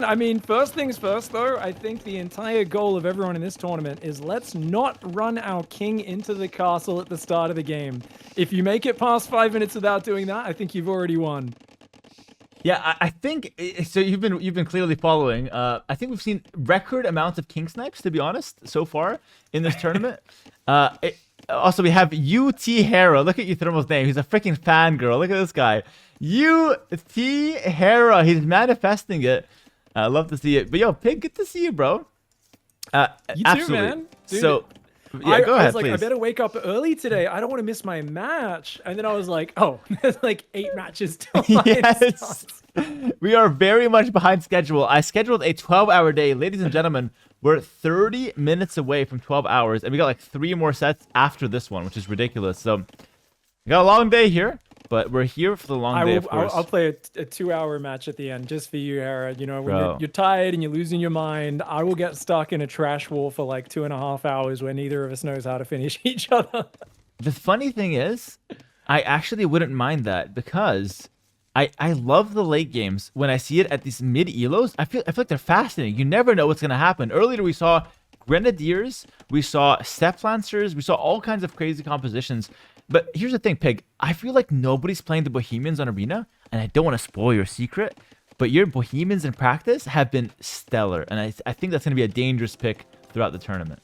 I mean, first things first, though, I think the entire goal of everyone in this tournament is let's not run our king into the castle at the start of the game. If you make it past 5 minutes without doing that, I think you've already won. Yeah, I think so. You've been clearly following. I think we've seen record amounts of king snipes, to be honest, so far in this tournament. Also, we have Hera. Look at uThermal's name. He's a freaking fangirl. Look at this guy. Hera. He's manifesting it. I love to see it. But yo, Pig, good to see you, bro. You too, Absolutely. man. Dude, So, yeah, go I ahead, was like, I please. better wake up early today. I don't want to miss my match. And then I was like, oh, there's like 8 matches till mine Yes. starts. We are very much behind schedule. I scheduled a 12-hour day. Ladies and gentlemen, we're 30 minutes away from 12 hours, and we got like 3 more sets after this one, which is ridiculous. So, we got a long day here, but we're here for the long day, of course. I'll play a 2-hour match at the end just for you, Hera. You know, when Bro. you're tired and you're losing your mind, I will get stuck in a trash war for like 2.5 hours where neither of us knows how to finish each other. The funny thing is, I actually wouldn't mind that because I love the late games. When I see it at these mid elos, I feel like they're fascinating. You never know what's gonna happen. Earlier we saw Grenadiers, we saw Step Lancers, we saw all kinds of crazy compositions. But here's the thing, Pig. I feel like nobody's playing the Bohemians on Arena, and I don't want to spoil your secret, but your Bohemians in practice have been stellar, and I think that's gonna be a dangerous pick throughout the tournament.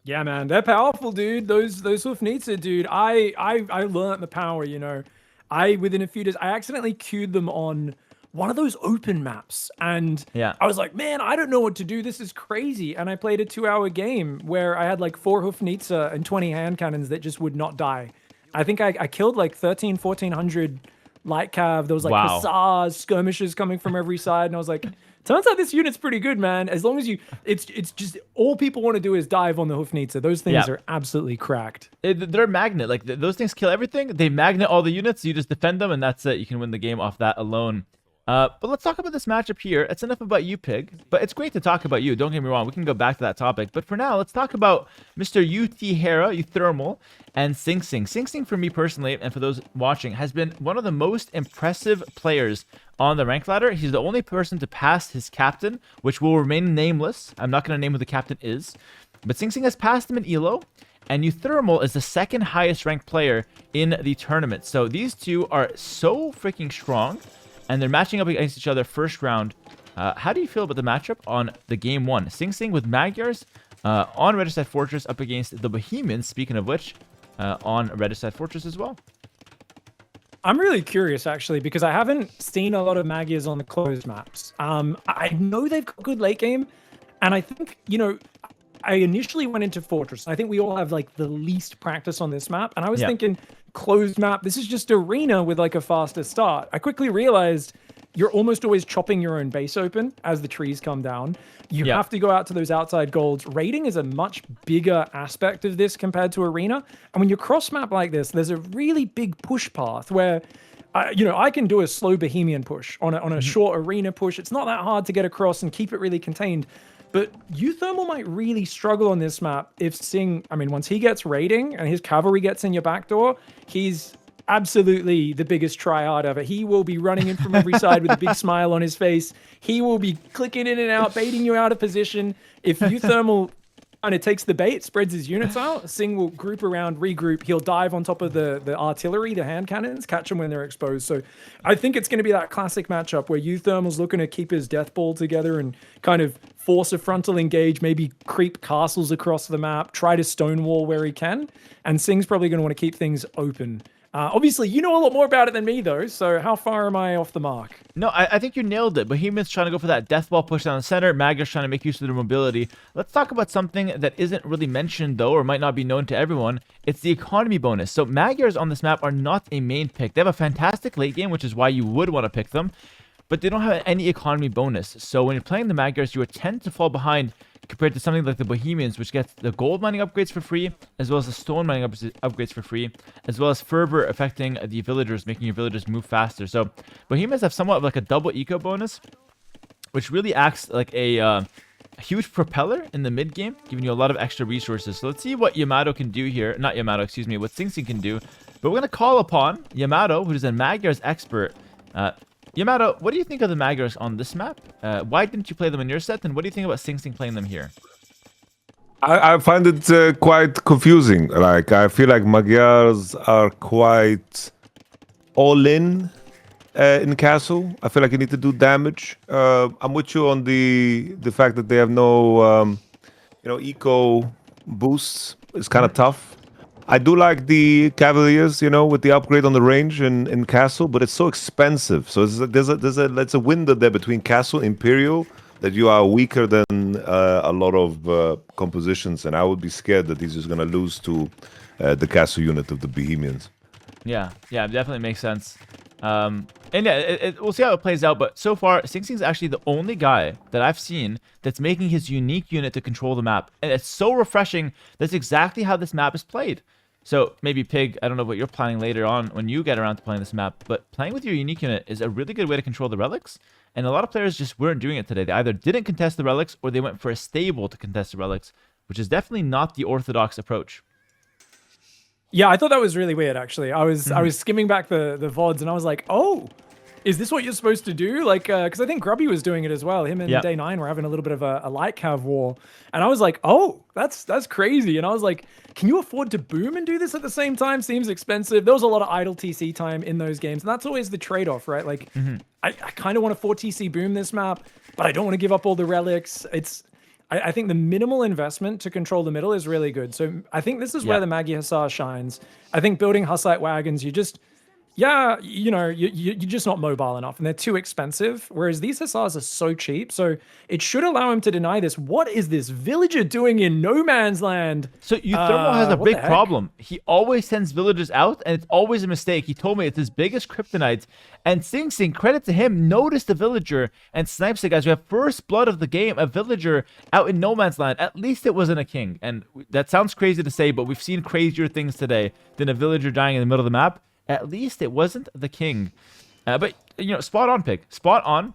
Yeah, man, they're powerful, dude. Those Hoofnitzer, dude. I learned the power, you know. Within a few days, I accidentally queued them on one of those open maps, and Yeah. I was like, man, I don't know what to do. This is crazy. And I played a 2-hour game where I had like 4 Hoofnitzer and 20 hand cannons that just would not die. I think I killed like 1400 light cav. There was like Wow. hussars, skirmishes coming from every side, and I was like, turns out this unit's pretty good, man. As long as it's just all people want to do is dive on the Hoofnitzer. Those things Yeah. are absolutely cracked. They're a magnet. Like those things kill everything. They magnet all the units. You just defend them, and that's it. You can win the game off that alone. But let's talk about this matchup here. It's enough about you, Pig. But it's great to talk about you. Don't get me wrong. We can go back to that topic. But for now, let's talk about Mr. Hera, uThermal, and SingSing. SingSing, for me personally, and for those watching, has been one of the most impressive players on the rank ladder. He's the only person to pass his captain, which will remain nameless. I'm not going to name who the captain is. But SingSing has passed him in Elo. And uThermal is the second highest ranked player in the tournament. So these two are so freaking strong. And they're matching up against each other first round. How do you feel about the matchup on the game 1? SingSing with Magyars on Regicide Fortress up against the Bohemians, speaking of which, on Regicide Fortress as well. I'm really curious, actually, because I haven't seen a lot of Magyars on the closed maps. I know they've got good late game, and I think, you know, I initially went into Fortress. I think we all have, like, the least practice on this map, and I was thinking, closed map, this is just arena with, like, a faster start. I quickly realized you're almost always chopping your own base open as the trees come down. You have to go out to those outside golds. Raiding is a much bigger aspect of this compared to arena. And when you cross map like this, there's a really big push path where, you know, I can do a slow Bohemian push on a short arena push. It's not that hard to get across and keep it really contained. But uThermal might really struggle on this map if Sing, I mean, once he gets raiding and his cavalry gets in your back door, he's absolutely the biggest tryhard ever. He will be running in from every side with a big smile on his face. He will be clicking in and out, baiting you out of position. If uThermal kind of takes the bait, spreads his units out, Sing will group around, regroup. He'll dive on top of the artillery, the hand cannons, catch them when they're exposed. So I think it's going to be that classic matchup where uThermal's looking to keep his death ball together and kind of force a frontal engage, maybe creep castles across the map, try to stonewall where he can. And Sing's probably going to want to keep things open. Obviously, you know a lot more about it than me, though, so how far am I off the mark? No, I think you nailed it. Bohemians trying to go for that death ball push down the center. Magyars trying to make use of their mobility. Let's talk about something that isn't really mentioned, though, or might not be known to everyone. It's the economy bonus. So Magyars on this map are not a main pick. They have a fantastic late game, which is why you would want to pick them, but they don't have any economy bonus. So when you're playing the Magyars, you would tend to fall behind compared to something like the Bohemians, which gets the gold mining upgrades for free, as well as the stone mining upgrades for free, as well as fervor affecting the villagers, making your villagers move faster. So Bohemians have somewhat of like a double eco bonus, which really acts like a huge propeller in the mid game, giving you a lot of extra resources. So let's see what Yamato can do here. Not Yamato, excuse me, what SingSing can do. But we're going to call upon Yamato, who is a Magyar's expert, Yamato, what do you think of the Magyars on this map? Why didn't you play them in your set? And what do you think about SingSing playing them here? I find it quite confusing. Like, I feel like Magyars are quite all in castle. I feel like you need to do damage. I'm with you on the fact that they have no eco boosts. It's kind of tough. I do like the Cavaliers, with the upgrade on the range in Castle, but it's so expensive. So there's a window there between Castle and Imperial that you are weaker than a lot of compositions, and I would be scared that he's just gonna lose to the Castle unit of the Bohemians. Yeah, it definitely makes sense. And yeah, we'll see how it plays out, but so far, SingSing's actually the only guy that I've seen that's making his unique unit to control the map. And it's so refreshing. That's exactly how this map is played. So maybe Pig, I don't know what you're planning later on when you get around to playing this map, but playing with your unique unit is a really good way to control the relics. And a lot of players just weren't doing it today. They either didn't contest the relics or they went for a stable to contest the relics, which is definitely not the orthodox approach. Yeah, I thought that was really weird, actually. I was skimming back the VODs and I was like, oh, is this what you're supposed to do? Like, because I think Grubby was doing it as well. Him and Day 9 were having a little bit of a light cav war. And I was like, oh, that's crazy. And I was like, can you afford to boom and do this at the same time? Seems expensive. There was a lot of idle TC time in those games. And that's always the trade-off, right? Like, I kind of want to 4 TC boom this map, but I don't want to give up all the relics. I think the minimal investment to control the middle is really good. So I think this is where the Maggie Hussar shines. I think building Hussite wagons, you're just not mobile enough, and they're too expensive. Whereas these Hussars are so cheap, so it should allow him to deny this. What is this villager doing in no man's land? So uThermal has a big problem. He always sends villagers out, and it's always a mistake. He told me it's his biggest kryptonite. And SingSing, credit to him, noticed the villager and snipes it, guys. We have first blood of the game, a villager out in no man's land. At least it wasn't a king. And that sounds crazy to say, but we've seen crazier things today than a villager dying in the middle of the map. At least it wasn't the king. But, spot on, Pig. Spot on.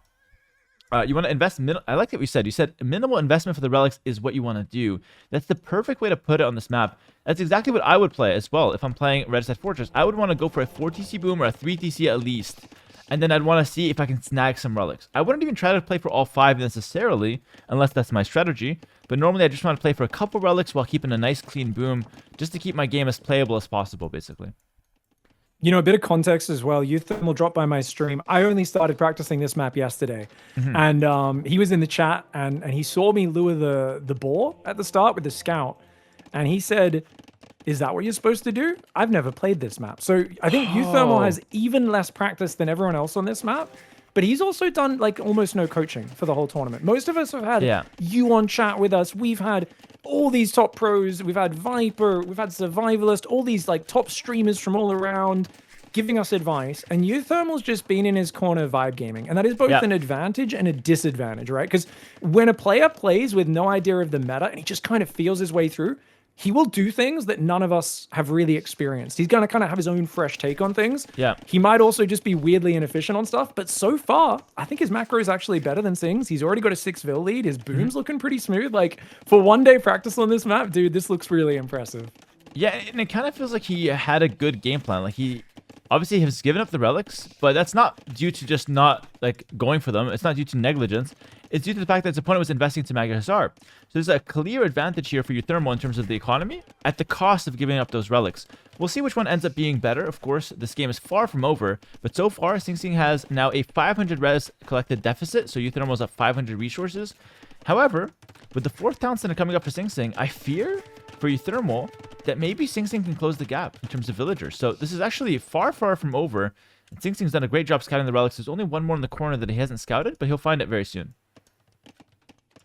You want to invest... I like what you said. You said minimal investment for the relics is what you want to do. That's the perfect way to put it on this map. That's exactly what I would play as well. If I'm playing Red Side Fortress, I would want to go for a 4 TC boom or a 3 TC at least. And then I'd want to see if I can snag some relics. I wouldn't even try to play for all 5 necessarily, unless that's my strategy. But normally I just want to play for a couple relics while keeping a nice clean boom, just to keep my game as playable as possible, basically. A bit of context as well. uThermal dropped by my stream. I only started practicing this map yesterday. And he was in the chat, and he saw me lure the boar at the start with the scout. And he said, is that what you're supposed to do? I've never played this map. So I think uThermal has even less practice than everyone else on this map. But he's also done like almost no coaching for the whole tournament. Most of us have had you on chat with us. We've had all these top pros. We've had Viper. We've had Survivalist. All these like top streamers from all around giving us advice. And uThermal's just been in his corner vibe gaming. And that is both an advantage and a disadvantage, right? Because when a player plays with no idea of the meta and he just kind of feels his way through, he will do things that none of us have really experienced. He's going to kind of have his own fresh take on things. Yeah. He might also just be weirdly inefficient on stuff, but so far, I think his macro is actually better than Sing's. He's already got a 6 vil lead. His boom's looking pretty smooth. Like, for one day practice on this map, dude, this looks really impressive. Yeah, and it kind of feels like he had a good game plan. Like, he obviously has given up the relics, but that's not due to just not, like, going for them. It's not due to negligence. It's due to the fact that his opponent was investing to Maggie Hussar. So there's a clear advantage here for uThermal in terms of the economy at the cost of giving up those relics. We'll see which one ends up being better. Of course, this game is far from over, but so far, SingSing has now a 500 res collected deficit, so uThermal's at 500 resources. However, with the 4th town center coming up for SingSing, I fear for uThermal that maybe SingSing can close the gap in terms of villagers. So this is actually far, far from over. And SingSing's done a great job scouting the relics. There's only one more in the corner that he hasn't scouted, but he'll find it very soon.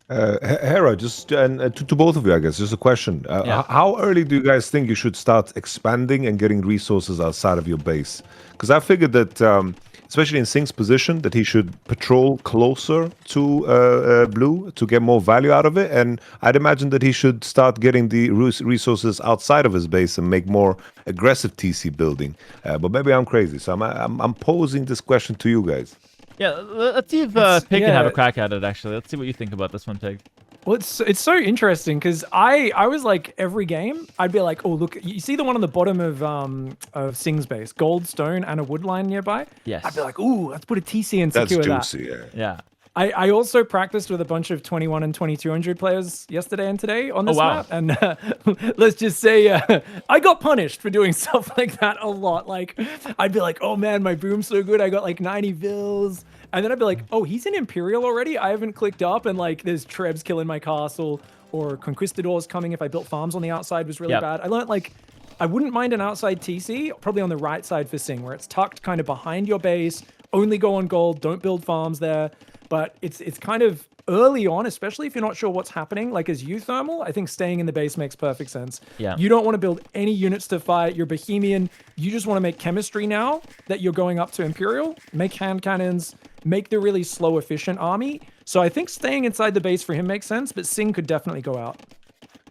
Hera, just to both of you, I guess, just a question. How early do you guys think you should start expanding and getting resources outside of your base? Because I figured that, especially in Sing's position, that he should patrol closer to blue to get more value out of it. And I'd imagine that he should start getting the resources outside of his base and make more aggressive TC building. But maybe I'm crazy, so I'm posing this question to you guys. Yeah, let's see if Pig can have a crack at it, actually. Let's see what you think about this one, Pig. Well, it's so interesting because I was like every game I'd be like, oh look, you see the one on the bottom of Sing's base, gold, stone, and a wood line nearby. Yes. I'd be like, ooh, let's put a TC and That's secure that. juicy. Yeah. Yeah. I also practiced with a bunch of 21 and 2200 players yesterday and today on this map, and let's just say I got punished for doing stuff like that a lot. Like I'd be like, oh man, my boom's so good, I got like 90 vills, and then I'd be like, oh, he's in Imperial already, I haven't clicked up, and like there's Trebs killing my castle, or Conquistadors coming if I built farms on the outside was really bad. I learned like I wouldn't mind an outside TC, probably on the right side for Sing, where it's tucked kind of behind your base, only go on gold, don't build farms there. But it's kind of early on, especially if you're not sure what's happening. Like as uThermal, I think staying in the base makes perfect sense. Yeah. You don't want to build any units to fight. You're Bohemian. You just want to make chemistry now that you're going up to Imperial. Make hand cannons. Make the really slow, efficient army. So I think staying inside the base for him makes sense, but Sing could definitely go out.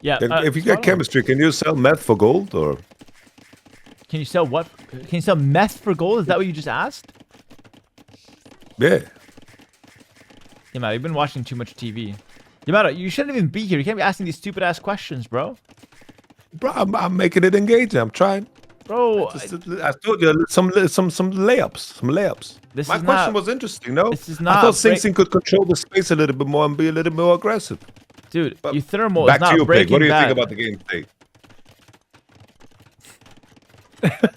Yeah. If you get chemistry, can you sell meth for gold or? Can you sell what? Can you sell meth for gold? Is that what you just asked? Yeah. Yamato, you've been watching too much TV. Yamato, you shouldn't even be here. You can't be asking these stupid ass questions, bro. Bro, I'm making it engaging. I'm trying. Bro, I told you some layups. My question was interesting. No, this is not I thought SingSing could control the space a little bit more and be a little more aggressive. Dude, But uThermal back is not to you, Breaking Pig. What do you Bad. think about the game today?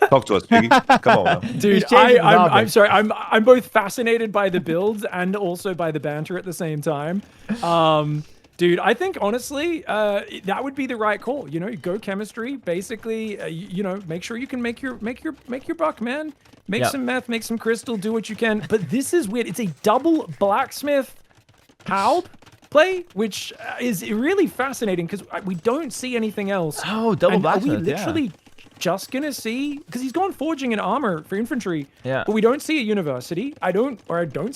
Talk to us, Piggy. Come on. Now. Dude, I'm sorry. I'm both fascinated by the builds and also by the banter at the same time. Dude, I think honestly, that would be the right call. You know, go chemistry. Basically, you know, make sure you can make your buck, man. Make some meth, make some crystal, do what you can. But this is weird. It's a double blacksmith Halb play, which is really fascinating because we don't see anything else. Oh, double blacksmith. Are we literally just gonna see, because he's gone forging an armor for infantry, but we don't see a university. I don't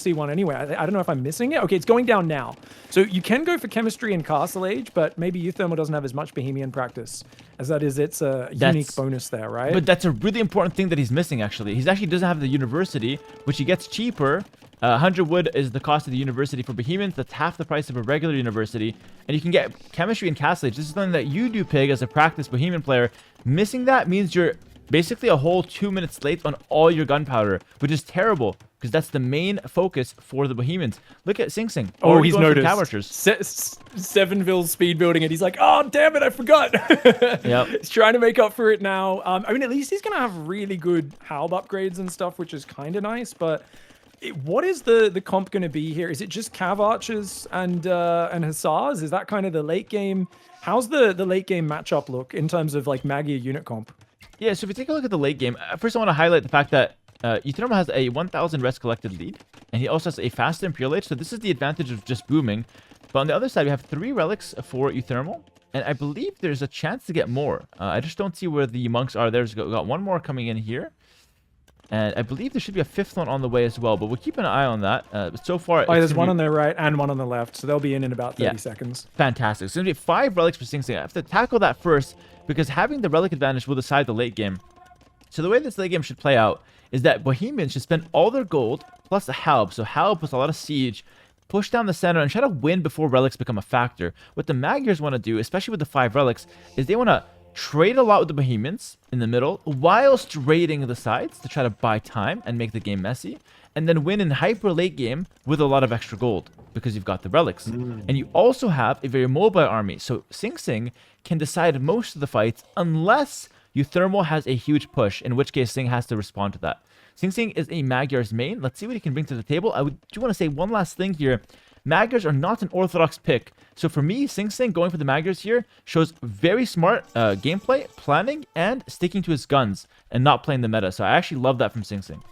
see one anyway. I don't know if I'm missing it. Okay, it's going down now. So you can go for chemistry in Castle Age, but maybe uThermal doesn't have as much Bohemian practice as that is. It's a unique bonus there, right? But that's a really important thing that he's missing, actually. He actually doesn't have the university, which he gets cheaper. 100 wood is the cost of the university for Bohemians. That's half the price of a regular university. And you can get chemistry in Castle Age. This is something that you do, Pig, as a practice Bohemian player. Missing that means you're basically a whole 2 minutes late on all your gunpowder, which is terrible because that's the main focus for the Bohemians. Look at SingSing. Oh, he's noticed. 7 vills speed building it. He's like, oh, damn it, I forgot. Yep. He's trying to make up for it now. I mean, at least he's going to have really good Halb upgrades and stuff, which is kind of nice, but what is the comp going to be here? Is it just Cav Archers and Hussars? Is that kind of the late game? How's the late game matchup look in terms of like Magia unit comp? Yeah, so if you take a look at the late game, first I want to highlight the fact that uThermal has a 1,000 res collected lead, and he also has a faster Imperial Age, so this is the advantage of just booming. But on the other side, we have 3 relics for uThermal, and I believe there's a chance to get more. I just don't see where the monks are. There's got one more coming in here. And I believe there should be a 5th one on the way as well, but we'll keep an eye on that. But so far, there's one on the right and one on the left, so they'll be in about 30 seconds. Fantastic. So, 5 relics for SingSing. I have to tackle that first because having the relic advantage will decide the late game. So the way this late game should play out is that Bohemians should spend all their gold plus a Halb. So Halb plus a lot of siege, push down the center and try to win before relics become a factor. What the Magyars want to do, especially with the 5 relics, is they want to trade a lot with the Bohemians in the middle whilst raiding the sides to try to buy time and make the game messy, and then win in hyper late game with a lot of extra gold because you've got the relics. And you also have a very mobile army, so SingSing can decide most of the fights unless uThermal has a huge push, in which case Sing has to respond to that. SingSing is a Magyar's main. Let's see what he can bring to the table. I do want to say one last thing here. Magyars are not an orthodox pick. So for me, SingSing going for the Magyars here shows very smart gameplay, planning, and sticking to his guns and not playing the meta. So I actually love that from SingSing.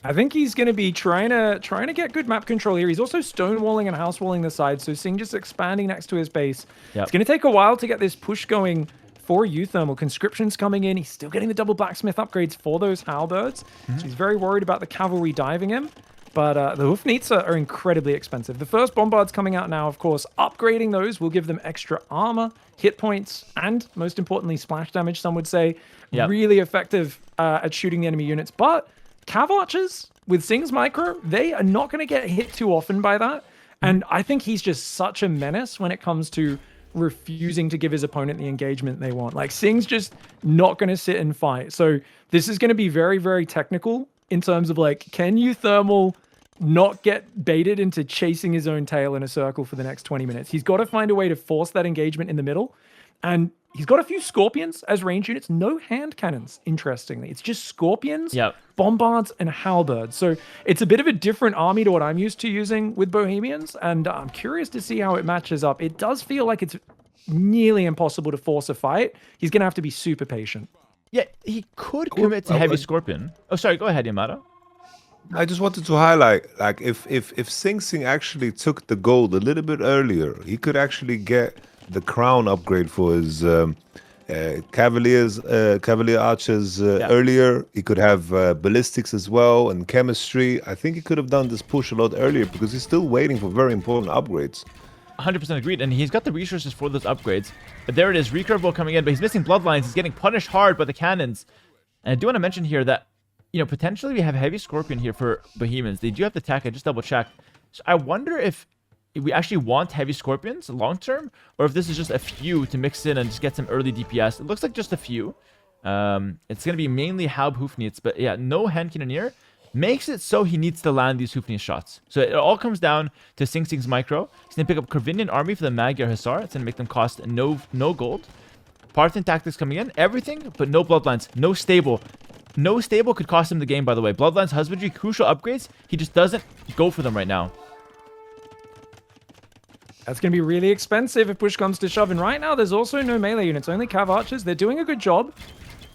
I think he's going to be trying to get good map control here. He's also stonewalling and housewalling the side, so Sing just expanding next to his base. Yep. It's going to take a while to get this push going for uThermal. Conscription's coming in. He's still getting the double blacksmith upgrades for those halberds. So he's very worried about the cavalry diving him. But the Hoofneats are incredibly expensive. The first Bombard's coming out now, of course. Upgrading those will give them extra armor, hit points, and most importantly, splash damage, some would say. Yep. Really effective at shooting the enemy units. But Cav Archers with Sing's micro, they are not going to get hit too often by that. And I think he's just such a menace when it comes to refusing to give his opponent the engagement they want. Like, Sing's just not going to sit and fight. So this is going to be very, very technical in terms of, like, can uThermal not get baited into chasing his own tail in a circle for the next 20 minutes? He's got to find a way to force that engagement in the middle. And he's got a few Scorpions as range units, no hand cannons, interestingly. It's just Scorpions, Bombards, and Halberds. So it's a bit of a different army to what I'm used to using with Bohemians, and I'm curious to see how it matches up. It does feel like it's nearly impossible to force a fight. He's going to have to be super patient. Yeah, he could commit to heavy Scorpion. Oh, sorry, go ahead, Yamato. I just wanted to highlight, like, if SingSing actually took the gold a little bit earlier, he could actually get the crown upgrade for his Cavalier Archers earlier. He could have ballistics as well and chemistry. I think he could have done this push a lot earlier because he's still waiting for very important upgrades. 100% agreed, and he's got the resources for those upgrades. But there it is, recurve will coming in, but he's missing bloodlines. He's getting punished hard by the cannons. And I do want to mention here that, you know, potentially we have heavy Scorpion here for Bohemians. They do have the tech. I just double checked. So I wonder if we actually want heavy Scorpions long term, or if this is just a few to mix in and just get some early DPS. It looks like just a few. It's going to be mainly Halb Hoofneets, but yeah, no hand cannoneer makes it so he needs to land these Hoofneet shots. So it all comes down to SingSing's micro. He's going to pick up Corvinian army for the Magyar Hussar. It's going to make them cost no gold. Parthian tactics coming in, everything, but no bloodlines, no stable. No stable could cost him the game, by the way. Bloodlines, husbandry, crucial upgrades. He just doesn't go for them right now. That's going to be really expensive if push comes to shove. And right now, there's also no melee units, only Cav Archers. They're doing a good job,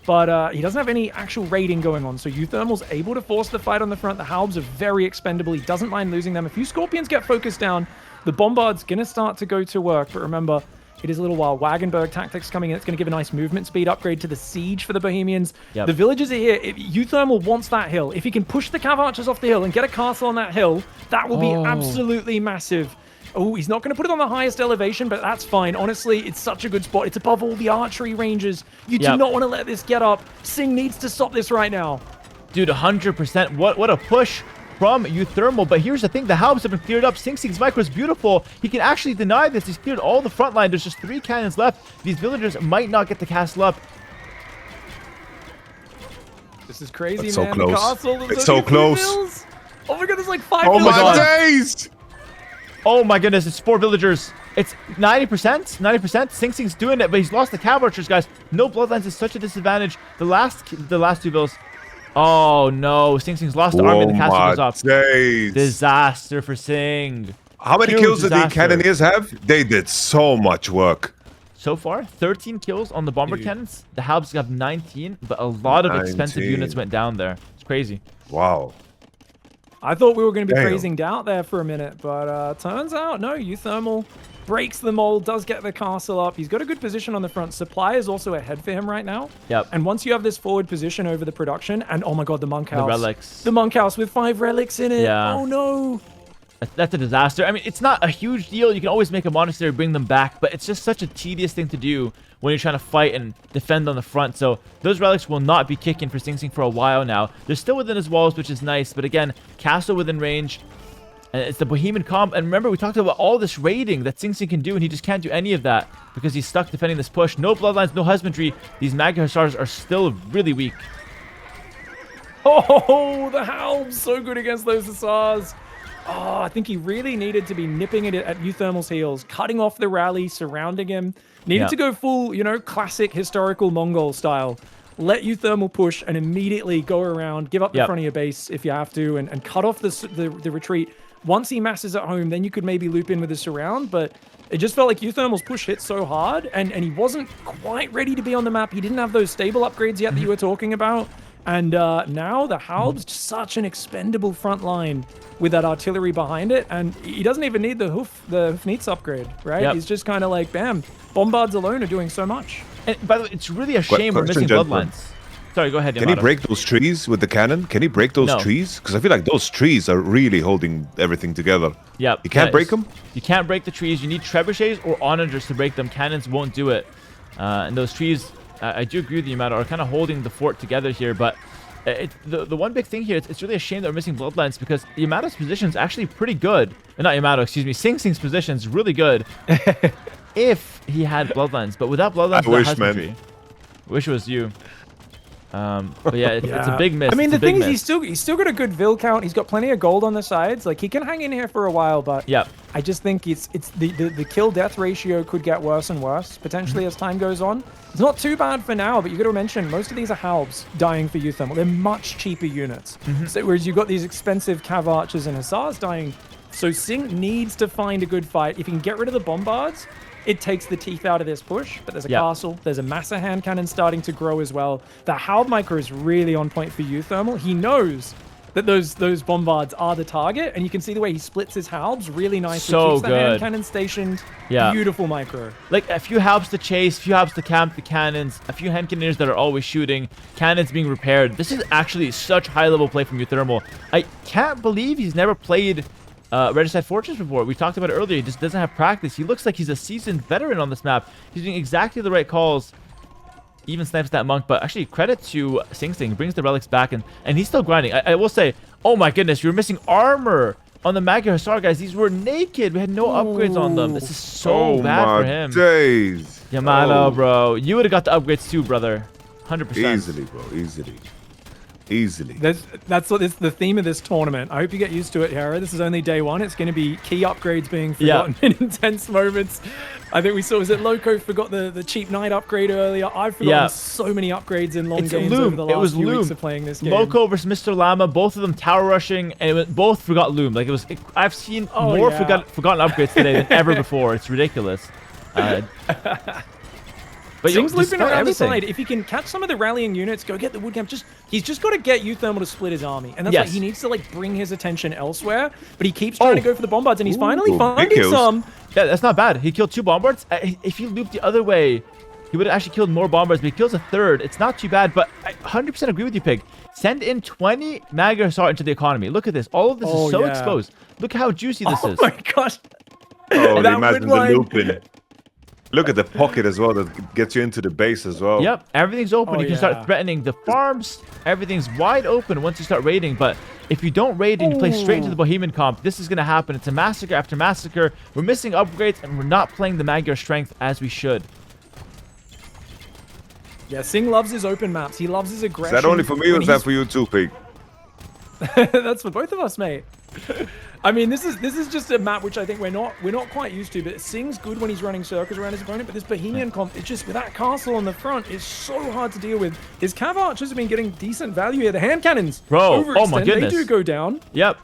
but he doesn't have any actual raiding going on. So uThermal's able to force the fight on the front. The Halbs are very expendable. He doesn't mind losing them. A few Scorpions get focused down. The Bombard's going to start to go to work. But remember, it is a little while. Wagenberg tactics coming in. It's going to give a nice movement speed upgrade to the siege for the Bohemians. The villagers are here. uThermal wants that hill. If he can push the Cav Archers off the hill and get a castle on that hill, that will be absolutely massive. Oh, he's not going to put it on the highest elevation, but that's fine. Honestly, it's such a good spot. It's above all the archery ranges. You do not want to let this get up. Sing needs to stop this right now. Dude, 100%. What a push from uThermal. But here's the thing. The Halbs have been cleared up. SingSing's micro is beautiful. He can actually deny this. He's cleared all the front line. There's just 3 cannons left. These villagers might not get the castle up. This is crazy, That's man. so close. The castle, it's so close. Oh my god, there's like 5 Oh my villas. days! Oh my goodness, it's 4 villagers. It's 90%. 90%. SingSing's doing it, but he's lost the Cav Archers, guys. No bloodlines is such a disadvantage. The last 2 villas. Oh no, SingSing's lost the army and the castle goes up. Days. Disaster for Sing. How many Huge kills did the disaster. Cannoneers have? They did so much work. So far, 13 kills on the bomber cannons. The Halbs have 19, but a lot of expensive 19. units went down there. It's crazy. Wow. I thought we were going to be Damn. praising Doubt there for a minute, but turns out, no, uThermal breaks the mold, does get the castle up. He's got a good position on the front. Supply is also ahead for him right now. Yep. And once you have this forward position over the production, and oh my god, the Monk House. The relics. The Monk House with 5 relics in it. Yeah. Oh no. That's a disaster. I mean, it's not a huge deal. You can always make a monastery, bring them back, but it's just such a tedious thing to do when you're trying to fight and defend on the front. So those relics will not be kicking for SingSing for a while now. They're still within his walls, which is nice. But again, castle within range. And it's the Bohemian comp. And remember, we talked about all this raiding that SingSing can do, and he just can't do any of that because he's stuck defending this push. No bloodlines, no husbandry. These Magyar Hussars are still really weak. Oh, the Halbs so good against those Hussars. Oh, I think he really needed to be nipping it at uThermal's heels, cutting off the rally, surrounding him. Needed to go full, you know, classic historical Mongol style. Let uThermal push and immediately go around, give up the front of your base if you have to, and cut off the retreat. Once he masses at home, then you could maybe loop in with a surround, but it just felt like uThermal's push hit so hard, and he wasn't quite ready to be on the map. He didn't have those stable upgrades yet that you were talking about. And now the Halb's just such an expendable front line with that artillery behind it, and he doesn't even need the Hoofneets upgrade, right? He's just kind of like, bam, Bombards alone are doing so much. And by the way, it's really a shame we're missing bloodlines. Sorry, go ahead, Can he break those trees with the cannon? Can he break those trees? Because I feel like those trees are really holding everything together. Yeah. You can't break them? You can't break the trees. You need trebuchets or onagers to break them. Cannons won't do it. And those trees, I do agree with you, Matt, are kind of holding the fort together here, but The one big thing here, it's really a shame that we're missing Bloodlines because Yamato's position is actually pretty good. Not Yamato, excuse me. SingSing's position is really good if he had Bloodlines. But without Bloodlines, I wish, man. Wish it was you. But yeah, it's a big miss. I mean, the thing is, he's still got a good Vil count. He's got plenty of gold on the sides. Like, he can hang in here for a while, but yeah, I just think it's the kill death ratio could get worse and worse potentially as time goes on. It's not too bad for now, but you got to mention most of these are halbs dying for uThermal. They're much cheaper units. So whereas you've got these expensive Cav Archers and Hussars dying, so Sing needs to find a good fight. If he can get rid of the bombards, it takes the teeth out of this push, but there's a castle. There's a massive hand cannon starting to grow as well. The Halb micro is really on point for uThermal. He knows that those bombards are the target, and you can see the way he splits his halbs really nicely. So keeps good. The hand cannon stationed. Yeah. Beautiful micro. Like a few halbs to chase, a few halbs to camp the cannons, a few hand cannoneers that are always shooting, cannons being repaired. This is actually such high-level play from uThermal. I can't believe he's never played Regicide Fortress before. We talked about it earlier. He just doesn't have practice. He looks like he's a seasoned veteran on this map. He's doing exactly the right calls. Even snipes that monk, but actually credit to SingSing. Brings the relics back, and he's still grinding. I will say, oh my goodness, you're missing armor on the Magyar Hussar guys. These were naked. We had no upgrades on them. This is so bad for him. Days. Yamato, bro. You would have got the upgrades too, brother. 100%. Easily, bro. Easily. That's what is the theme of this tournament. I hope you get used to it, Hera. This is only day one. It's going to be key upgrades being forgotten in intense moments. I think we saw, was it Loco forgot the cheap knight upgrade earlier? I've forgotten so many upgrades in long games over the last few weeks of playing this game. Loco versus Mr. Llama, both of them tower rushing, and both forgot Loom. Like I've seen more forgotten upgrades today than ever before. It's ridiculous. But Sing's looping around the side. If he can catch some of the rallying units, go get the wood camp. He's just got to get uThermal to split his army, and that's like he needs to like bring his attention elsewhere. But he keeps trying to go for the bombards, and he's finally finding some. Yeah, that's not bad. He killed 2 bombards. If he looped the other way, he would have actually killed more bombards. But he kills a 3rd. It's not too bad. But I 100% agree with you, Pig. Send in 20 Magyar Hussar into the economy. Look at this. All of this is so exposed. Look how juicy this is. Oh my gosh. Oh, imagine the looping. Look at the pocket as well that gets you into the base as well. Yep, everything's open. You can start threatening the farms. Everything's wide open once you start raiding. But if you don't raid and you play straight into the Bohemian comp, this is going to happen. It's a massacre after massacre. We're missing upgrades, and we're not playing the Magyar strength as we should. Yeah, Sing loves his open maps. He loves his aggression. Is that only for me or is that for you too, Pig? That's for both of us, mate. I mean, this is just a map which I think we're not quite used to. But Sing's good when he's running circles around his opponent. But this Bohemian comp, it's just with that castle on the front, is so hard to deal with. His Cav Archers have been getting decent value here. The hand cannons, bro, oh my goodness, they do go down. Yep,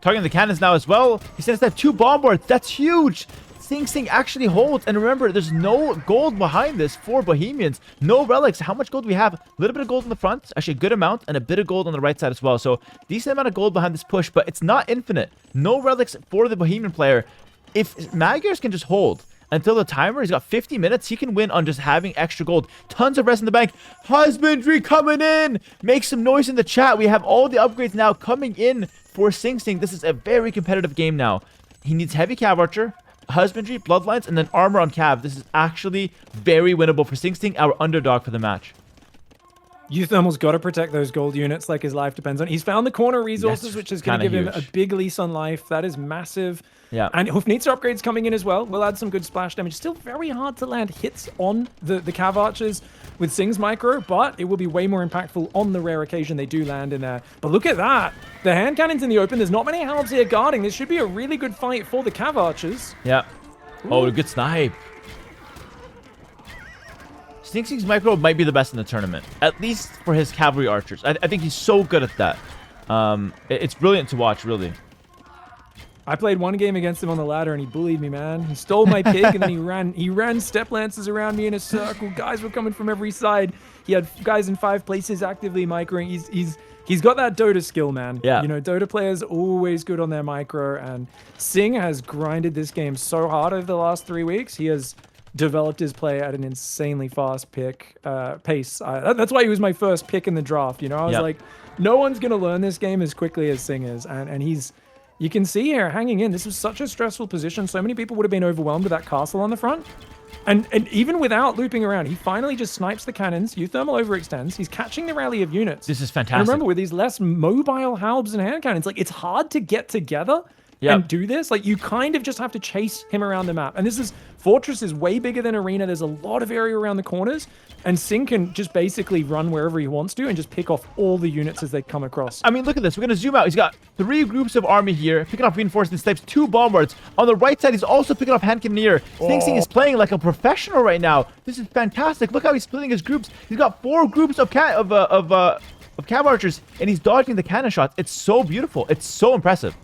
targeting the cannons now as well. He sends that 2 bombards. That's huge. SingSing actually holds, and remember, there's no gold behind this for Bohemians. No relics. How much gold do we have? A little bit of gold in the front, actually a good amount, and a bit of gold on the right side as well. So decent amount of gold behind this push, but it's not infinite. No relics for the Bohemian player. If Magyars can just hold until the timer, he's got 50 minutes, he can win on just having extra gold. Tons of rest in the bank. Husbandry coming in. Make some noise in the chat. We have all the upgrades now coming in for SingSing. This is a very competitive game now. He needs heavy Cav Archer, Husbandry, Bloodlines, and then armor on Cav. This is actually very winnable for SingSing, our underdog for the match. uThermal's got to protect those gold units like his life depends on. He's found the corner resources, which is going to give him a big lease on life. That is massive. Yeah. And Hoofnitzer upgrades coming in as well. We'll add some good splash damage. Still very hard to land hits on the Cav Archers with Sing's micro, but it will be way more impactful on the rare occasion they do land in there. But look at that. The hand cannons in the open. There's not many halbs here guarding. This should be a really good fight for the Cav Archers. Yeah. Oh, good snipe. SingSing's micro might be the best in the tournament, at least for his cavalry archers. I think he's so good at that. It's brilliant to watch, really. I played one game against him on the ladder, and he bullied me, man. He stole my pig, and then he ran step lances around me in a circle. Guys were coming from every side. He had guys in 5 places actively microing. He's got that Dota skill, man. Yeah. You know, Dota players always good on their micro, and Sing has grinded this game so hard over the last 3 weeks. He has developed his play at an insanely fast pace. That's why he was my first pick in the draft. You know, I was like, no one's gonna learn this game as quickly as Sing is, and he's. You can see here hanging in. This was such a stressful position. So many people would have been overwhelmed with that castle on the front. And even without looping around, he finally just snipes the cannons. uThermal overextends. He's catching the rally of units. This is And fantastic. remember, with these less mobile halbs and hand cannons, like it's hard to get together and do this. Like you kind of just have to chase him around the map. And this is Fortress is way bigger than Arena. There's a lot of area around the corners, and Sing can just basically run wherever he wants to and just pick off all the units as they come across. I mean, look at this. We're going to zoom out. He's got 3 groups of army here, picking off reinforcements, types 2 bombards. On the right side, he's also picking off hand cannoneer. SingSing is playing like a professional right now. This is fantastic. Look how he's splitting his groups. He's got 4 groups of cav archers, and he's dodging the cannon shots. It's so beautiful. It's so impressive.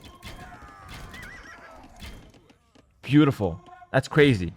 Beautiful. That's crazy.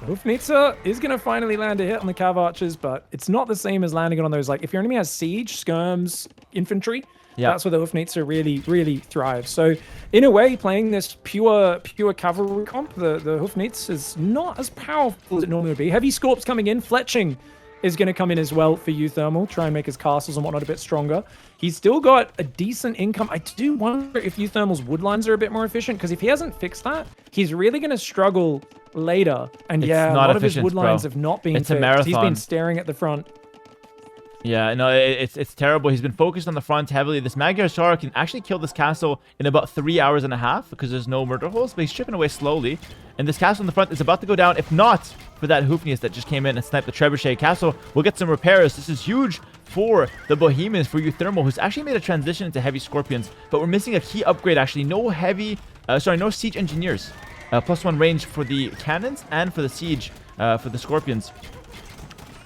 Hufnitzer is going to finally land a hit on the cav archers, but it's not the same as landing it on those. Like, if your enemy has siege, skirms, infantry, that's where the Hufnitzer really thrives. So, in a way, playing this pure cavalry comp, the Hufnitzer is not as powerful as it normally would be. Heavy Scorps coming in, fletching is going to come in as well for uThermal, try and make his castles and whatnot a bit stronger. He's still got a decent income. I do wonder if uThermal's woodlines are a bit more efficient, because if he hasn't fixed that, he's really going to struggle later. And It's yeah, a not lot of his efficient, woodlines bro. have not been It's a fixed. marathon. He's been staring at the front. Yeah, no, it's terrible. He's been focused on the front heavily. This Magyar Sar can actually kill this castle in about 3 hours and a half because there's no murder holes, but he's chipping away slowly. And this castle in the front is about to go down, if not for that Hufnius that just came in and sniped the Trebuchet castle. We'll get some repairs. This is huge for the Bohemians, for uThermal, who's actually made a transition into heavy Scorpions, but we're missing a key upgrade, actually. No siege engineers. +1 range for the cannons and for the siege for the Scorpions.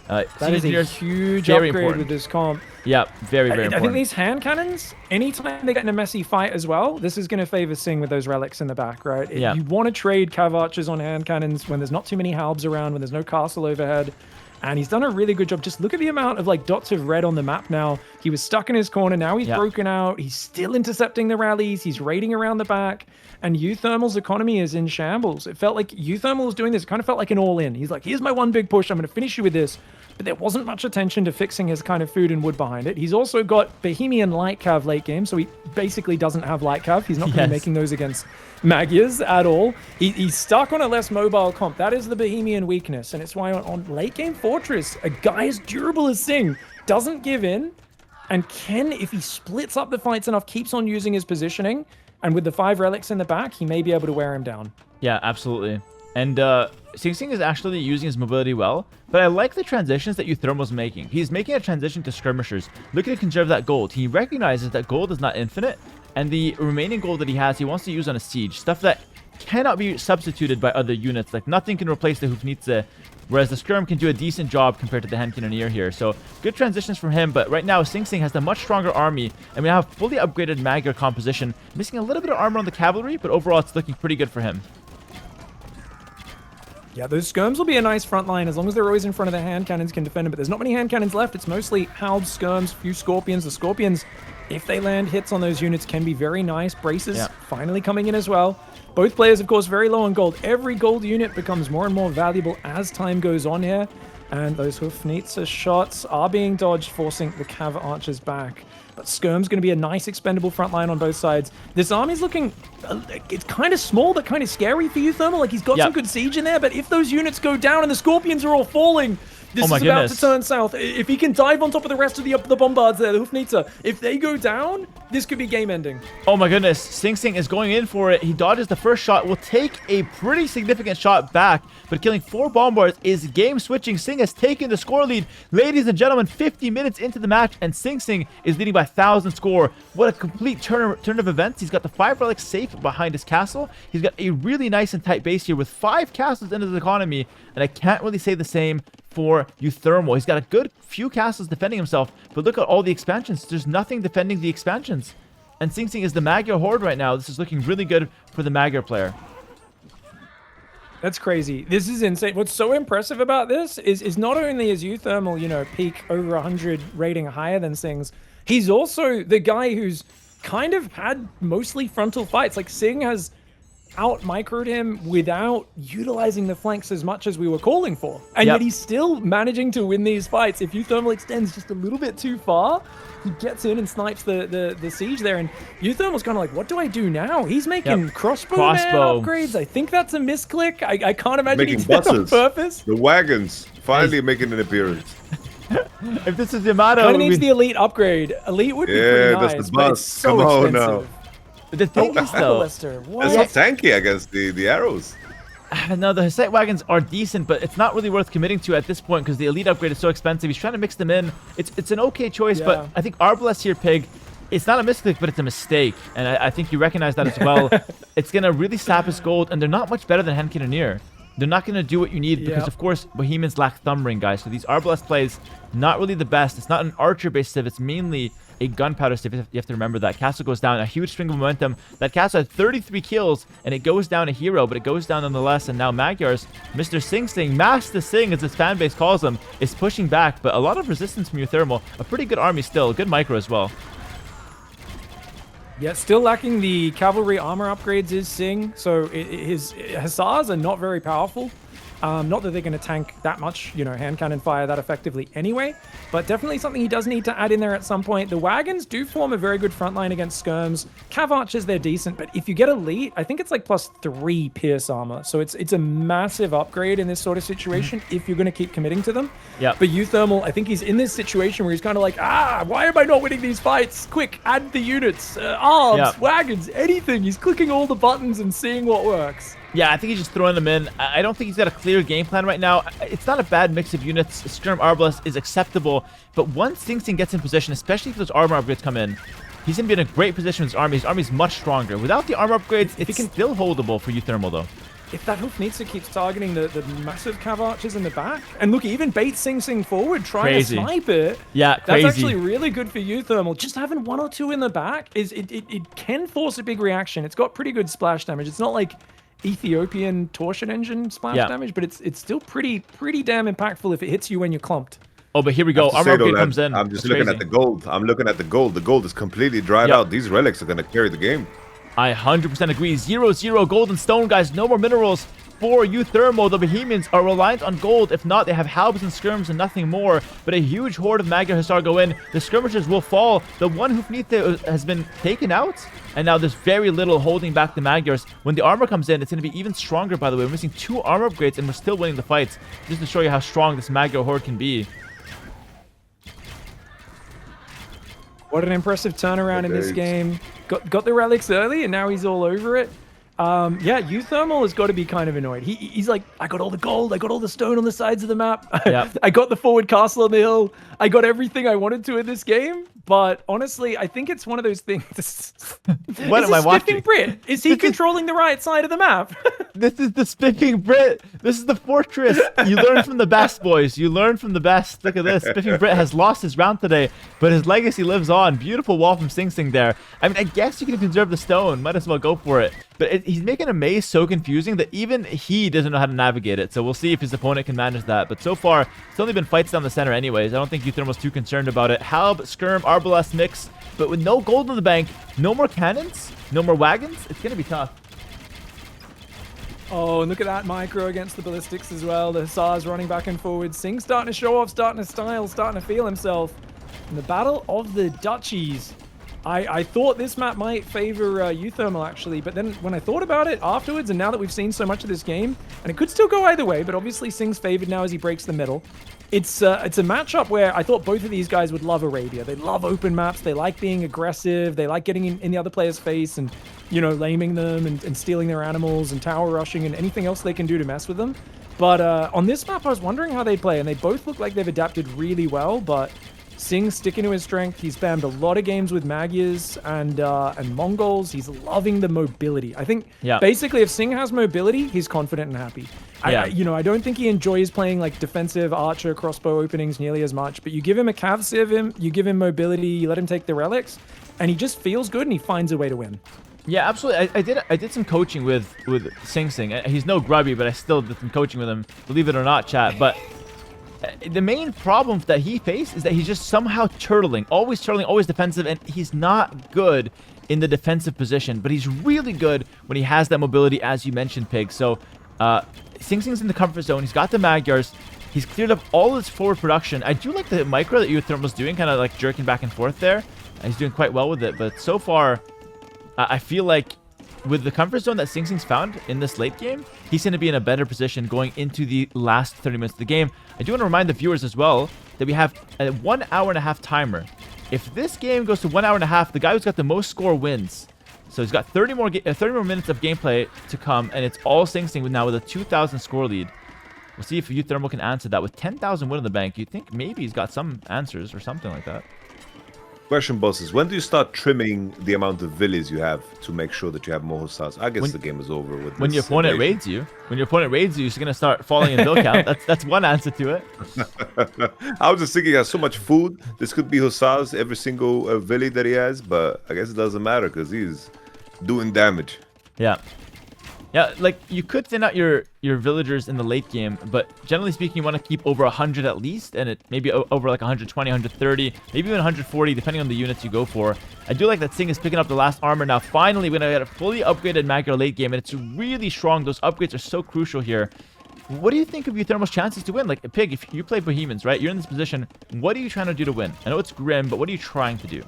That is a huge upgrade with this comp. Yeah, very important. I think these hand cannons, anytime they get in a messy fight as well, this is going to favor Sing with those relics in the back, right? Yeah. You want to trade cav archers on hand cannons when there's not too many halbs around, when there's no castle overhead. And he's done a really good job. Just look at the amount of like dots of red on the map now. He was stuck in his corner. Now he's broken out. He's still intercepting the rallies. He's raiding around the back. And uThermal's economy is in shambles. It felt like uThermal was doing this. It kind of felt like an all-in. He's like, here's my one big push. I'm going to finish you with this. But there wasn't much attention to fixing his kind of food and wood behind it. He's also got Bohemian light cav late game. So he basically doesn't have light cav. He's not going to be making those against Magyars at all. He's stuck on a less mobile comp. That is the Bohemian weakness. And it's why on late game Fortress, a guy as durable as Sing doesn't give in. And can, if he splits up the fights enough, keeps on using his positioning, and with the 5 relics in the back, he may be able to wear him down. Yeah, absolutely. And SingSing is actually using his mobility well, but I like the transitions that uThermal's making. He's making a transition to skirmishers, looking to conserve that gold. He recognizes that gold is not infinite, and the remaining gold that he has, he wants to use on a siege. Stuff that cannot be substituted by other units. Like, nothing can replace the Hufnitzer, whereas the skirm can do a decent job compared to the hand cannoneer here. So, good transitions from him, but right now, SingSing has a much stronger army, and we have fully upgraded Magyar composition. Missing a little bit of armor on the cavalry, but overall, it's looking pretty good for him. Yeah, those skirms will be a nice front line as long as they're always in front of the hand cannons can defend them. But there's not many hand cannons left. It's mostly halbs, skirms, few scorpions. The scorpions, if they land hits on those units, can be very nice. Braces finally coming in as well. Both players, of course, very low on gold. Every gold unit becomes more and more valuable as time goes on here. And those Hufnitzer shots are being dodged, forcing the cav archers back. But skirm's going to be a nice expendable front line on both sides. This army's looking, it's kind of small, but kind of scary for uThermal. Like, he's got some good siege in there, but if those units go down and the scorpions are all falling, this is about to turn south. If he can dive on top of the rest of the bombards there, the Hufnitzer, if they go down, this could be game ending. Oh my goodness, SingSing is going in for it. He dodges the first shot, will take a pretty significant shot back, but killing 4 bombards is game switching. Sing has taken the score lead. Ladies and gentlemen, 50 minutes into the match, and SingSing is leading by 1,000 score. What a complete turn of events. He's got the 5 relics safe behind his castle. He's got a really nice and tight base here with 5 castles in his economy, and I can't really say the same for uThermal. He's got a good few castles defending himself, but look at all the expansions. There's nothing defending the expansions. And SingSing is the Magyar horde right now. This is looking really good for the Magyar player. That's crazy. This is insane. What's so impressive about this is not only is uThermal, you know, peak over 100 rating higher than Sing's, he's also the guy who's kind of had mostly frontal fights. Like, Sing has out-microed him without utilizing the flanks as much as we were calling for. And Yep. yet he's still managing to win these fights. If uThermal extends just a little bit too far, he gets in and snipes the siege there. And uThermal's kind of like, what do I do now? He's making crossbow upgrades. I think that's a misclick. I can't imagine he Making did that on buses. purpose. The wagons finally making an appearance. If this is Yamato, Kind of needs the elite upgrade. Elite would be pretty nice, that's the but bus. it's so Come on expensive. the thing is though, Lester, what? That's so tanky against the arrows. no, the Hussite wagons are decent, but it's not really worth committing to at this point because the elite upgrade is so expensive. He's trying to mix them in. It's an okay choice, Yeah. but I think Arbalest here, Pig, it's not a misclick, but it's a mistake. And I think you recognize that as well. It's going to really sap his gold, and they're not much better than Hen Cannoneer. They're not going to do what you need because, of course, Bohemians lack Thumb Ring, guys. So these Arbalest plays, not really the best. It's not an archer-based civ. It's mainly a gunpowder civ. You have to remember that. Castle goes down, a huge swing of momentum. That castle had 33 kills, and it goes down a hero, but it goes down nonetheless. And now Magyar's Mr. SingSing, Master Sing, as his fan base calls him, is pushing back. But a lot of resistance from uThermal. A pretty good army still. Good micro as well. Yeah, still lacking the cavalry armor upgrades is Sing, so his hussars are not very powerful. Not that they're going to tank that much, you know, hand cannon fire that effectively anyway, but definitely something he does need to add in there at some point. The wagons do form a very good front line against skirms. Cav archers, they're decent, but if you get elite, I think it's like +3 pierce armor, so it's a massive upgrade in this sort of situation if you're going to keep committing to them. Yeah. But uThermal, I think he's in this situation where he's kind of like, why am I not winning these fights? Quick, add the units, arms, wagons, anything. He's clicking all the buttons and seeing what works. Yeah, I think he's just throwing them in. I don't think he's got a clear game plan right now. It's not a bad mix of units. Skirm Arbalest is acceptable, but once SingSing gets in position, especially if those armor upgrades come in, he's going to be in a great position with his army. His army's much stronger. Without the armor upgrades, it's still holdable for uThermal, though. If that hoof needs to keep targeting the massive cav archers in the back, and look, even bait SingSing forward, trying to snipe it. Yeah, crazy. That's actually really good for uThermal. Just having 1 or 2 in the back, it can force a big reaction. It's got pretty good splash damage. It's not like Ethiopian torsion engine splash damage, but it's still pretty damn impactful if it hits you when you're clumped. Oh, but here we go. Armor upgrade comes in. I'm just looking at the gold. I'm looking at the gold. The gold is completely dried out. These relics are going to carry the game. I 100% agree. 0-0 gold and stone, guys. No more minerals for uThermal. The Bohemians are reliant on gold. If not, they have halberds and skirms and nothing more. But a huge horde of Magyar Hussar go in. The skirmishes will fall. The one Hufnite has been taken out. And now there's very little holding back the Magyars. When the armor comes in, it's going to be even stronger, by the way. We're missing 2 armor upgrades, and we're still winning the fights. Just to show you how strong this Magyar horde can be. What an impressive turnaround in this game. Got the relics early, and now he's all over it. Yeah, uThermal has got to be kind of annoyed. He's like, I got all the gold, I got all the stone on the sides of the map, I got the forward castle on the hill, I got everything I wanted to in this game. But honestly, I think it's one of those things. What am I watching? Brit? Is he controlling the right side of the map? This is the Spiffing Brit. This is the fortress. You learn from the best, boys. You learn from the best. Look at this. Spiffing Brit has lost his round today, but his legacy lives on. Beautiful wall from SingSing there. I mean, I guess you can conserve the stone. Might as well go for it. But he's making a maze so confusing that even he doesn't know how to navigate it. So we'll see if his opponent can manage that. But so far, it's only been fights down the center anyways. I don't think uThermal's too concerned about it. Halb, Skirm, Arbalest mix. But with no gold in the bank, no more cannons, no more wagons, it's going to be tough. Oh, and look at that micro against the ballistics as well. The Hussars running back and forward. Sing starting to show off, starting to style, starting to feel himself. In the Battle of the Duchies. I thought this map might favor uThermal actually, but then when I thought about it afterwards, and now that we've seen so much of this game, and it could still go either way, but obviously Sing's favored now as he breaks the middle. It's a matchup where I thought both of these guys would love Arabia. They love open maps. They like being aggressive. They like getting in the other player's face and, you know, laming them and stealing their animals and tower rushing and anything else they can do to mess with them. But on this map, I was wondering how they play, and they both look like they've adapted really well, but Sing's sticking to his strength. He's spammed a lot of games with Magyars and Mongols. He's loving the mobility. I think basically if Sing has mobility, he's confident and happy. I don't think he enjoys playing like defensive archer crossbow openings nearly as much, but you give him a cav civ, you give him mobility, you let him take the relics, and he just feels good and he finds a way to win. Yeah, absolutely. I did some coaching with SingSing. He's no grubby, but I still did some coaching with him, believe it or not, chat. But the main problem that he faced is that he's just somehow turtling, always defensive, and he's not good in the defensive position, but he's really good when he has that mobility, as you mentioned, Pig. So SingSing's in the comfort zone. He's got the Magyars. He's cleared up all his forward production. I do like the micro that uThermal's doing, kind of like jerking back and forth there. He's doing quite well with it, but so far, I feel like with the comfort zone that SingSing's found in this late game, he's going to be in a better position going into the last 30 minutes of the game. I do want to remind the viewers as well that we have a 1 hour and a half timer. If this game goes to 1 hour and a half, the guy who's got the most score wins. So he's got 30 more minutes of gameplay to come, and it's all SingSing now with a 2,000 score lead. We'll see if uThermal can answer that with 10,000 win in the bank. You'd think maybe he's got some answers or something like that. Question, bosses. When do you start trimming the amount of villas you have to make sure that you have more hussars? I guess the game is over with when your opponent raids you. When your opponent raids you, he's going to start falling in bill count. That's one answer to it. I was just thinking he has so much food. This could be hussars every single village that he has, but I guess it doesn't matter because he's doing damage. Yeah. Yeah, like, you could thin out your villagers in the late game, but generally speaking, you want to keep over 100 at least, and it maybe over like 120, 130, maybe even 140, depending on the units you go for. I do like that Sing is picking up the last armor now. Finally, we're going to get a fully upgraded Magyar late game, and it's really strong. Those upgrades are so crucial here. What do you think of uThermal's chances to win? Like, Pig, if you play Bohemians, right, you're in this position, what are you trying to do to win? I know it's grim, but what are you trying to do?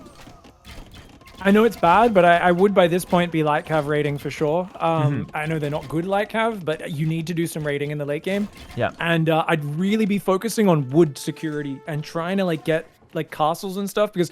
I know it's bad, but I would by this point be light cav raiding for sure. I know they're not good light cav, but you need to do some raiding in the late game. Yeah. And I'd really be focusing on wood security and trying to like get like castles and stuff, because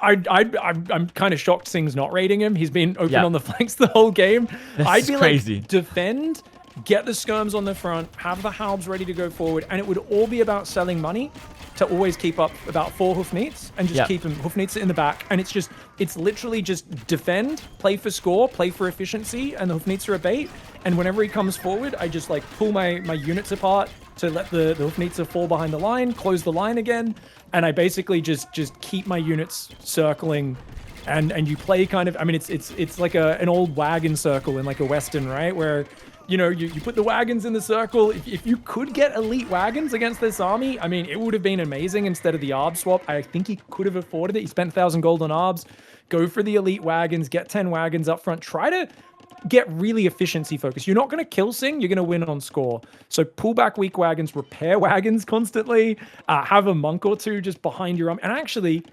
I'm kind of shocked Sing's not raiding him. He's been open on the flanks the whole game. I'd be crazy. Like, defend, get the skirms on the front, have the halbs ready to go forward, and it would all be about selling money to always keep up about 4 hoofneats and just keep them hoofneats in the back. And it's literally just defend, play for score, play for efficiency, and the hoofneats are a bait. And whenever he comes forward, I just like pull my units apart to let the hoofneats fall behind the line, close the line again, and I basically just keep my units circling. And you play kind of, I mean, it's like an old wagon circle in like a Western, right? Where, you know, you put the wagons in the circle. If you could get elite wagons against this army, I mean, it would have been amazing instead of the ARB swap. I think he could have afforded it. He spent 1,000 gold on ARBs. Go for the elite wagons, get 10 wagons up front. Try to get really efficiency focused. You're not going to kill Sing, you're going to win on score. So pull back weak wagons, repair wagons constantly, have a monk or two just behind your army. And actually,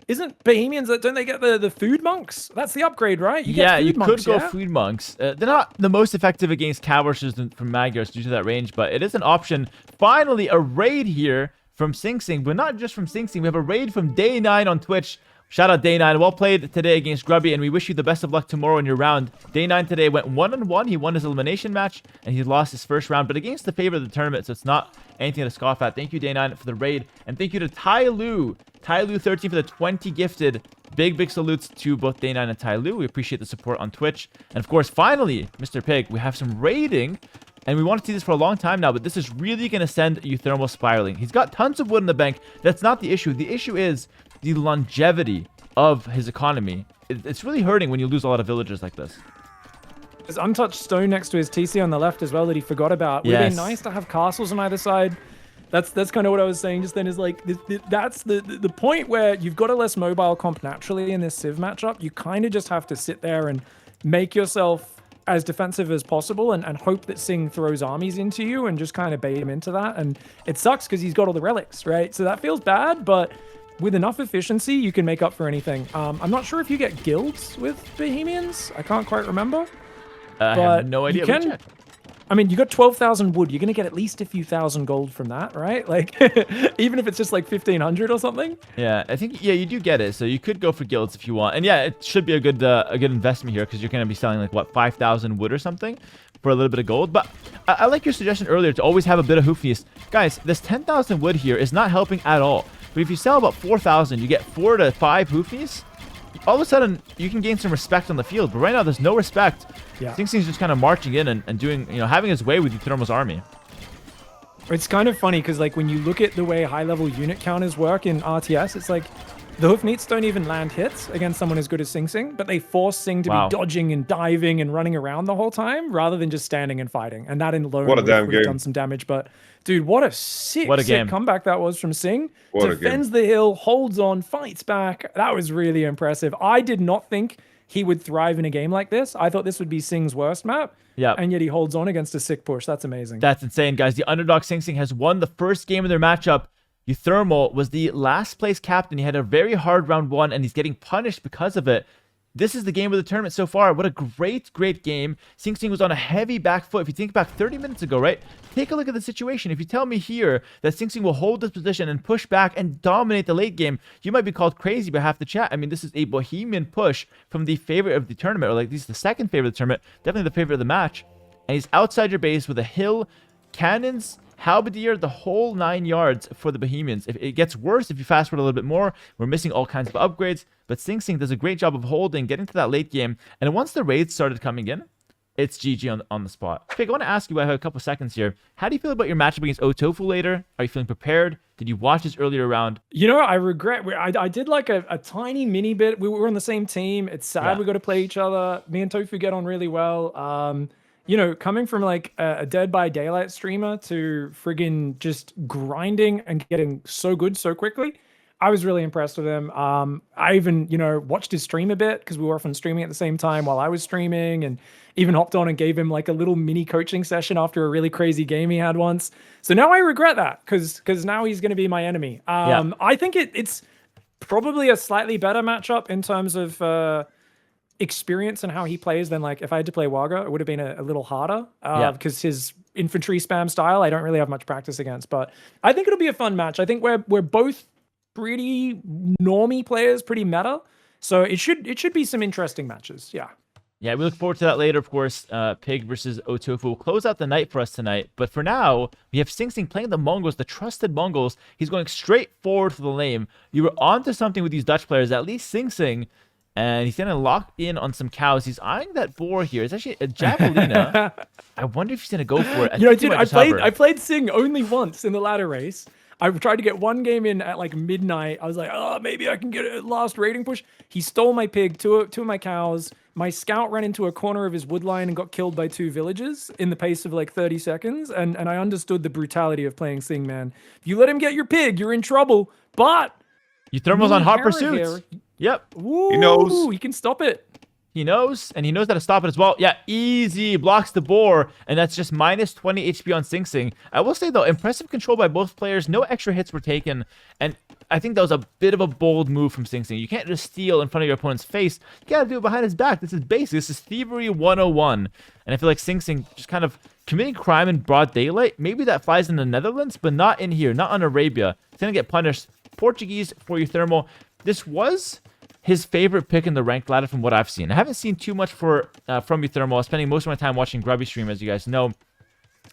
isn't Bohemians, don't they get the food monks? That's the upgrade, right? You get food monks, could go food monks. They're not the most effective against Cowrushers from Magyars due to that range, but it is an option. Finally, a raid here from SingSing, but not just from SingSing. We have a raid from Day9 on Twitch. Shout out Day9. Well played today against Grubby, and we wish you the best of luck tomorrow in your round. Day9 today went 1-1. He won his elimination match, and he lost his first round, but against the favorite of the tournament, so it's not anything to scoff at. Thank you, Day9, for the raid, and thank you to Tyloo. Tyloo13 for the 20 gifted. Big salutes to both Day9 and Tyloo. We appreciate the support on Twitch. And of course, finally, Mr. Pig, we have some raiding. And we want to see this for a long time now, but this is really going to send uThermal spiraling. He's got tons of wood in the bank. That's not the issue. The issue is the longevity of his economy. It's really hurting when you lose a lot of villagers like this. There's untouched stone next to his TC on the left as well that he forgot about. Would have been nice to have castles on either side. That's kind of what I was saying just then, is like, that's the point where you've got a less mobile comp naturally in this Civ matchup. You kind of just have to sit there and make yourself as defensive as possible and hope that Sing throws armies into you and just kind of bait him into that. And it sucks because he's got all the relics, right? So that feels bad, but with enough efficiency, you can make up for anything. I'm not sure if you get guilds with Bohemians. I can't quite remember. I have no idea. You can, I mean, you got 12,000 wood. You're going to get at least a few thousand gold from that, right? Like, even if it's just like 1,500 or something. Yeah, I think, you do get it. So you could go for guilds if you want. And yeah, it should be a good investment here because you're going to be selling like, what, 5,000 wood or something for a little bit of gold. But I like your suggestion earlier to always have a bit of hoofneats. Guys, this 10,000 wood here is not helping at all. But if you sell about 4,000, you get 4 to 5 hoofneats. All of a sudden, you can gain some respect on the field. But right now, there's no respect. Yeah. SingSing's just kind of marching in and doing, having his way with uThermal's army. It's kind of funny because, like, when you look at the way high-level unit counters work in RTS, it's like the hoofneats don't even land hits against someone as good as SingSing, but they force Sing to be dodging and diving and running around the whole time rather than just standing and fighting. And that in alone would have done some damage. But dude, what a sick comeback that was from Sing. Defends the hill, holds on, fights back. That was really impressive. I did not think he would thrive in a game like this. I thought this would be Sing's worst map. Yeah. And yet he holds on against a sick push. That's amazing. That's insane, guys. The underdog SingSing has won the first game of their matchup. uThermal was the last place captain. He had a very hard round 1, and he's getting punished because of it. This is the game of the tournament so far. What a great game. SingSing was on a heavy back foot. If you think back 30 minutes ago, right? Take a look at the situation. If you tell me here that SingSing will hold this position and push back and dominate the late game, you might be called crazy by half the chat. I mean, this is a bohemian push from the favorite of the tournament, or like this is the second favorite of the tournament, definitely the favorite of the match. And he's outside your base with a hill, cannons, halberdier, the whole 9 yards for the Bohemians. If it gets worse, if you fast forward a little bit more, we're missing all kinds of upgrades. But SingSing does a great job of holding, getting to that late game. And once the raids started coming in, it's GG on the spot. Pig, I want to ask you, I have a couple seconds here. How do you feel about your matchup against uTofu later? Are you feeling prepared? Did you watch this earlier round? You know, I regret. I did like a tiny mini bit. We were on the same team. It's sad we got to play each other. Me and Tofu get on really well. You know, coming from like a Dead by Daylight streamer to friggin' just grinding and getting so good so quickly, I was really impressed with him. I even, you know, watched his stream a bit because we were often streaming at the same time while I was streaming, and even hopped on and gave him like a little mini coaching session after a really crazy game he had once. So now I regret that because now he's going to be my enemy. I think it's probably a slightly better matchup in terms of experience and how he plays than like if I had to play Waga, it would have been a little harder because his infantry spam style I don't really have much practice against. But I think it'll be a fun match. I think we're both pretty normie players, pretty meta, so it should be some interesting matches. Yeah, we look forward to that later, of course. Pig versus uTofu will close out the night for us tonight. But for now, we have SingSing playing the Mongols, the trusted Mongols. He's going straight forward for the lane. You were onto something with these Dutch players, at least SingSing. And he's going to lock in on some cows. He's eyeing that boar here. It's actually a javelina. I wonder if he's going to go for it. You know, dude, I played Sing only once in the ladder race. I tried to get one game in at like midnight. I was like, oh, maybe I can get a last raiding push. He stole my pig, two of my cows. My scout ran into a corner of his woodline and got killed by 2 villagers in the pace of like 30 seconds. And I understood the brutality of playing Sing, man. If you let him get your pig, you're in trouble. But uThermal's on hot pursuits. Yep. Ooh, he knows. He can stop it. He knows, and he knows how to stop it as well. Yeah, easy. Blocks the boar, and that's just minus 20 HP on SingSing. I will say, though, impressive control by both players. No extra hits were taken, and I think that was a bit of a bold move from SingSing. You can't just steal in front of your opponent's face. You gotta do it behind his back. This is basic. This is Thievery 101. And I feel like SingSing just kind of committing crime in broad daylight. Maybe that flies in the Netherlands, but not in here, not on Arabia. He's gonna get punished. Portuguese for uThermal. This was his favorite pick in the ranked ladder from what I've seen. I haven't seen too much from uThermal. I'm spending most of my time watching Grubby stream, as you guys know.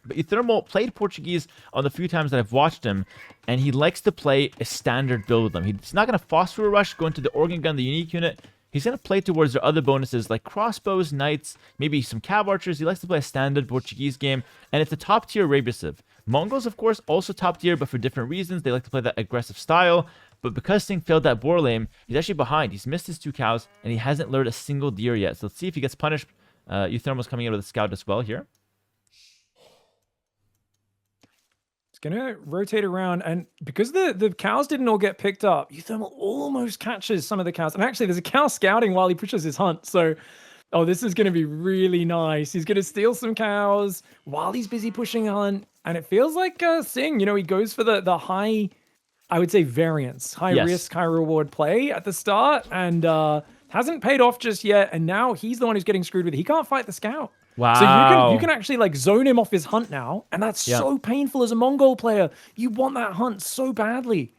But uThermal played Portuguese on the few times that I've watched him, and he likes to play a standard build with them. He's not going to phosphor rush, go into the organ gun, the unique unit. He's going to play towards their other bonuses like crossbows, knights, maybe some cav archers. He likes to play a standard Portuguese game, and it's a top-tier Arabiaciv. Mongols, of course, also top-tier, but for different reasons. They like to play that aggressive style. But because Sing failed that boar lane, he's actually behind. He's missed his 2 cows, and he hasn't lured a single deer yet. So let's see if he gets punished. uThermal's coming in with a scout as well here. It's going to rotate around, and because the cows didn't all get picked up, uThermal almost catches some of the cows. And actually, there's a cow scouting while he pushes his hunt. So, oh, this is going to be really nice. He's going to steal some cows while he's busy pushing a hunt. And it feels like Sing, you know, he goes for the high, I would say, variance, high risk, high reward play at the start, and hasn't paid off just yet. And now he's the one who's getting screwed with it. He can't fight the scout. Wow. So you can actually like zone him off his hunt now, and that's so painful as a Mongol player. You want that hunt so badly.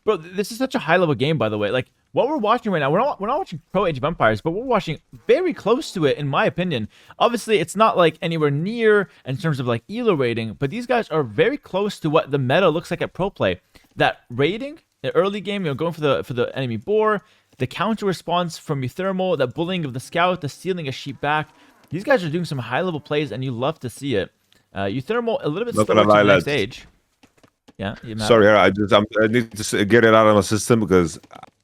Bro, this is such a high level game, by the way. Like what we're watching right now, we're not watching Pro Age of Empires, but we're watching very close to it, in my opinion. Obviously, it's not like anywhere near in terms of like elo rating, but these guys are very close to what the meta looks like at pro play. That raiding, the early game, you know, going for the enemy boar, the counter response from uThermal, that bullying of the scout, the stealing a sheep back. These guys are doing some high level plays, and you love to see it. uThermal a little bit slower to the next stage. Yeah. Sorry, I need to get it out of my system because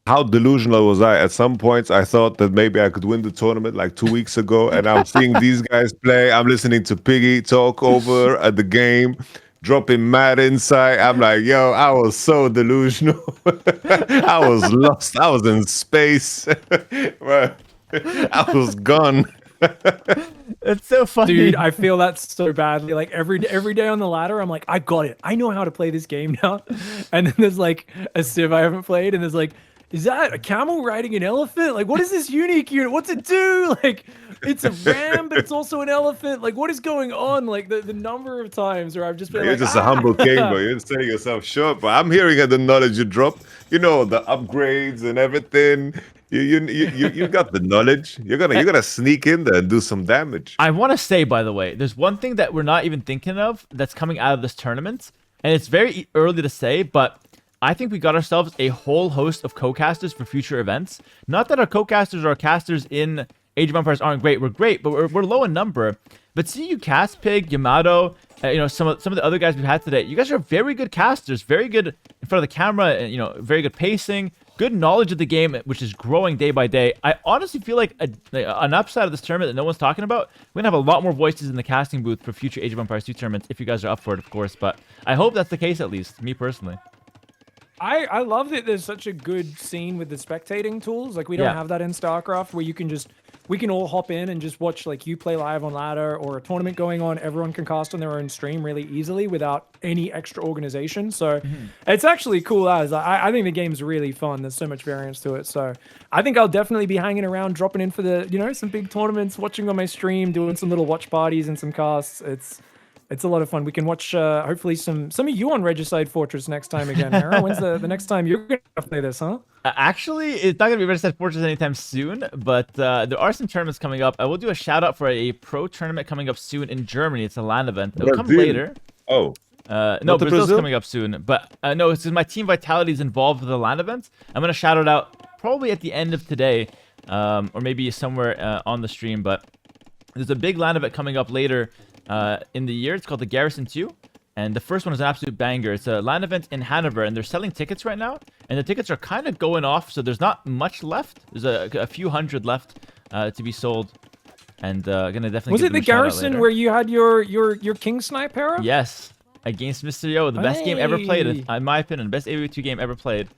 how delusional was I? At some points, I thought that maybe I could win the tournament like 2 weeks ago, and I'm seeing these guys play. I'm listening to Piggy talk over at the game, dropping mad insight. I'm like, yo, I was so delusional. I was lost. I was in space. Right. I was gone. It's so funny. Dude, I feel that so badly. Like every day on the ladder, I'm like, I got it. I know how to play this game now. And then there's like a civ I haven't played, and there's like, is that a camel riding an elephant? Like, what is this unique unit? What's it do? Like, it's a ram, but it's also an elephant. Like, what is going on? Like the number of times where I've just been You're like, just a humble king, bro. You're selling yourself short, but I'm hearing the knowledge you drop. You know, the upgrades and everything. You got the knowledge. You're gonna sneak in there and do some damage. I want to say, by the way, there's one thing that we're not even thinking of that's coming out of this tournament, and it's very early to say, but I think we got ourselves a whole host of co-casters for future events. Not that our co-casters or our casters in Age of Empires aren't great. We're great, but we're low in number. But see you cast Pig, Yamato, you know, some of the other guys we've had today. You guys are very good casters, very good in front of the camera, and you know, very good pacing, good knowledge of the game, which is growing day by day. I honestly feel like an upside of this tournament that no one's talking about. We're gonna have a lot more voices in the casting booth for future Age of Empires 2 tournaments if you guys are up for it, of course. But I hope that's the case, at least me personally. I love that there's such a good scene with the spectating tools. Like we don't have that in StarCraft, where we can all hop in and just watch, like, you play live on ladder or a tournament going on. Everyone can cast on their own stream really easily without any extra organization. So it's actually cool as I think the game's really fun. There's so much variance to it. So I think I'll definitely be hanging around, dropping in for the, you know, some big tournaments, watching on my stream, doing some little watch parties and some casts. It's a lot of fun. We can watch, hopefully, some of you on Regicide Fortress next time again, Hera. When's the next time you're going to play this, huh? Actually, it's not going to be Regicide Fortress anytime soon, but there are some tournaments coming up. I will do a shout-out for a pro tournament coming up soon in Germany. It's a LAN event. It'll come later. Oh. No, Brazil's coming up soon. But no, it's because my Team Vitality is involved with the LAN event. I'm going to shout it out probably at the end of today, or maybe somewhere on the stream. But there's a big LAN event coming up later in the year. It's called the Garrison 2, and the first one is an absolute banger. It's a LAN event in Hanover, and they're selling tickets right now, and the tickets are kind of going off, so there's not much left. There's a few hundred left to be sold, and gonna definitely was it the Garrison where you had your King Snipe, Hera? Yes, against Mr. Yo, the best game ever played, in my opinion, the best AoE2 game ever played,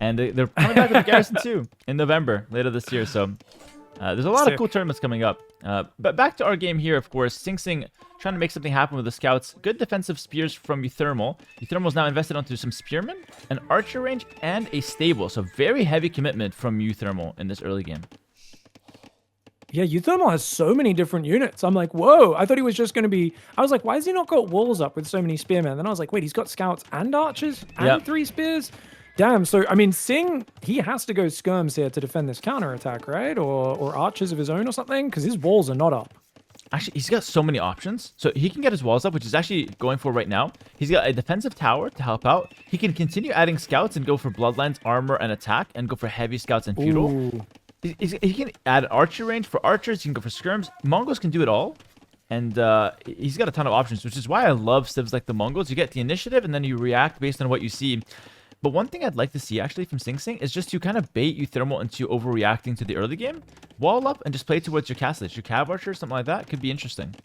and they're coming back with the Garrison 2 in November later this year. So there's a lot of cool tournaments coming up. But back to our game here, of course. SingSing trying to make something happen with the scouts. Good defensive spears from uThermal. uThermal is now invested onto some spearmen, an archer range, and a stable. So very heavy commitment from uThermal in this early game. Yeah, uThermal has so many different units. I'm like, whoa. I thought he was just going to be... I was like, why has he not got walls up with so many spearmen? Then I was like, wait, he's got scouts and archers and 3 spears? Damn, so, I mean, Sing, he has to go skirms here to defend this counterattack, right? Or archers of his own or something? Because his walls are not up. Actually, he's got so many options. So he can get his walls up, which is actually going for right now. He's got a defensive tower to help out. He can continue adding scouts and go for bloodlines, armor, and attack, and go for heavy scouts and feudal. He can add archer range for archers. He can go for skirms. Mongols can do it all. And he's got a ton of options, which is why I love civs like the Mongols. You get the initiative, and then you react based on what you see. But one thing I'd like to see, actually, from SingSing is just to kind of bait uThermal into overreacting to the early game. Wall up and just play towards your castle. Your Cav Archer, something like that. Could be interesting.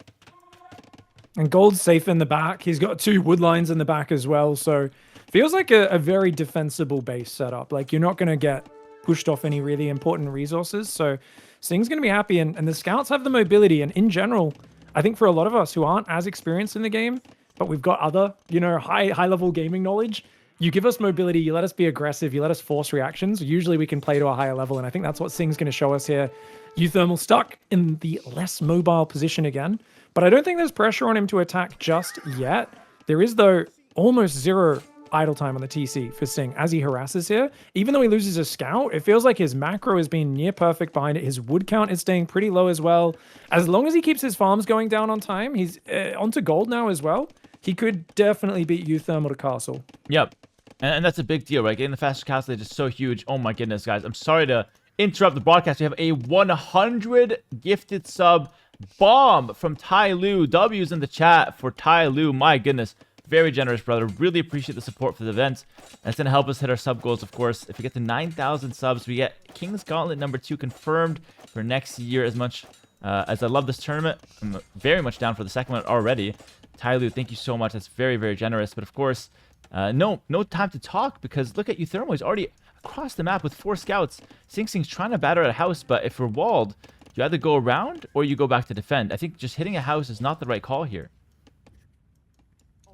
And Gold's safe in the back. He's got 2 wood lines in the back as well. So feels like a very defensible base setup. Like, you're not going to get pushed off any really important resources. So Sing's going to be happy. And the scouts have the mobility. And in general, I think for a lot of us who aren't as experienced in the game, but we've got other, you know, high-level gaming knowledge, you give us mobility, you let us be aggressive, you let us force reactions. Usually we can play to a higher level, and I think that's what Sing's going to show us here. uThermal stuck in the less mobile position again, but I don't think there's pressure on him to attack just yet. There is, though, almost 0 idle time on the TC for Sing as he harasses here. Even though he loses a scout, it feels like his macro has been near perfect behind it. His wood count is staying pretty low as well. As long as he keeps his farms going down on time, he's onto gold now as well. He could definitely beat uThermal to castle. Yep. And that's a big deal, right? Getting the faster castle is just so huge. Oh my goodness, guys. I'm sorry to interrupt the broadcast. We have a 100 gifted sub bomb from Tai Lu. W's in the chat for Tai Lu. My goodness. Very generous, brother. Really appreciate the support for the event. That's going to help us hit our sub goals, of course. If we get to 9,000 subs, we get King's Gauntlet number 2 confirmed for next year. As much as I love this tournament, I'm very much down for the second one already. Tai Lu, thank you so much. That's very, very generous. But of course, No time to talk because look at uThermal. He's already across the map with 4 scouts. SingSing's trying to batter at a house, but if we're walled, you either go around or you go back to defend. I think just hitting a house is not the right call here.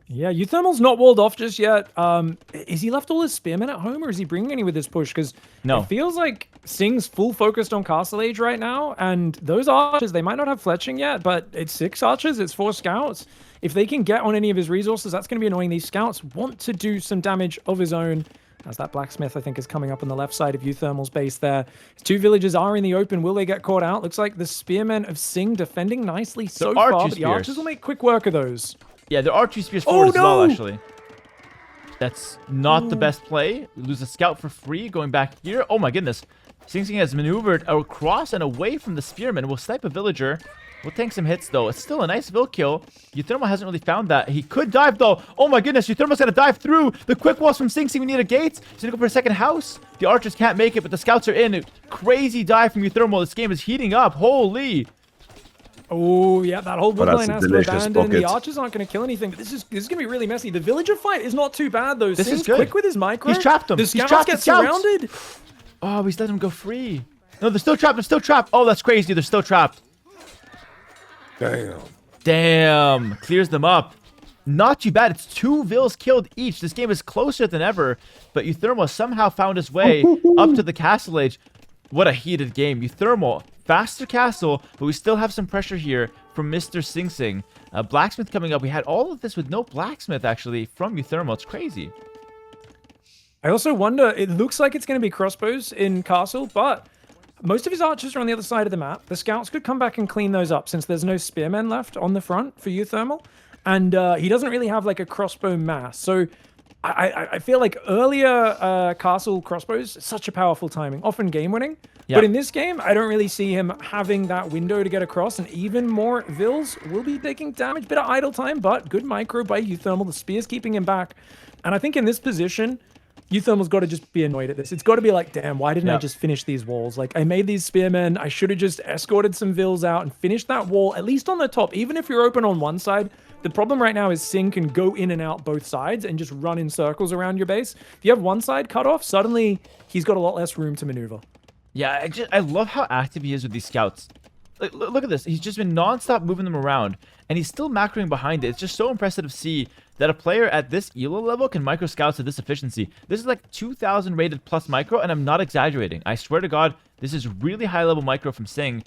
Yeah, uThermal's not walled off just yet. Is he left all his spearmen at home, or is he bringing any with this push? Because No. it feels like Sing's full focused on Castle Age right now, and those archers, they might not have fletching yet, but it's 6 archers, it's 4 scouts. If they can get on any of his resources, that's going to be annoying. These scouts want to do some damage of his own. As that blacksmith, I think, is coming up on the left side of uThermal's base there. 2 villagers are in the open. Will they get caught out? Looks like the spearmen of Sing defending nicely so far, but the archers will make quick work of those. Yeah, there are 2 spears forward as no! well, actually. That's not the best play. We lose a scout for free going back here. Oh my goodness. SingSing has maneuvered across and away from the spearman. We'll snipe a villager. We'll tank some hits, though. It's still a nice vill kill. uThermal hasn't really found that. He could dive, though. Oh my goodness, uThermal's got to dive through. The quick walls from SingSing. We need a gate. He's going to go for a second house. The archers can't make it, but the scouts are in. Crazy dive from uThermal. This game is heating up. Holy. Oh, yeah, that whole woodline has to abandon. Pocket. The archers aren't going to kill anything, but this is going to be really messy. The villager fight is not too bad, though. This Sing's is good. quick with his micro. He's trapped them. The He's scouts trapped get the scouts. surrounded. Oh, he's let them go free. No, they're still trapped. They're still trapped. Oh, that's crazy. They're still trapped. Damn. Clears them up. Not too bad. It's 2 vills killed each. This game is closer than ever, but uThermal somehow found his way up to the castle age. What a heated game. uThermal, faster castle, but we still have some pressure here from Mr. SingSing. Blacksmith coming up. We had all of this with no blacksmith, actually, from uThermal. It's crazy. I also wonder, it looks like it's going to be crossbows in Castle, but most of his archers are on the other side of the map. The scouts could come back and clean those up since there's no spearmen left on the front for uThermal. And he doesn't really have like a crossbow mass. So I feel like earlier Castle crossbows, such a powerful timing, often game winning. Yeah. But in this game, I don't really see him having that window to get across, and even more vills will be taking damage. Bit of idle time, but good micro by uThermal. The spear's keeping him back. And I think in this position, uThermal's got to just be annoyed at this. It's got to be like, damn, why didn't I just finish these walls? Like, I made these spearmen. I should have just escorted some vills out and finished that wall, at least on the top. Even if you're open on one side, the problem right now is Sing can go in and out both sides and just run in circles around your base. If you have one side cut off, suddenly he's got a lot less room to maneuver. Yeah, I love how active he is with these scouts. Like, look at this. He's just been non-stop moving them around, and he's still macroing behind it. It's just so impressive to see that a player at this ELO level can micro scouts to this efficiency. This is like 2,000 rated plus micro, and I'm not exaggerating. I swear to God, this is really high level micro from Sing,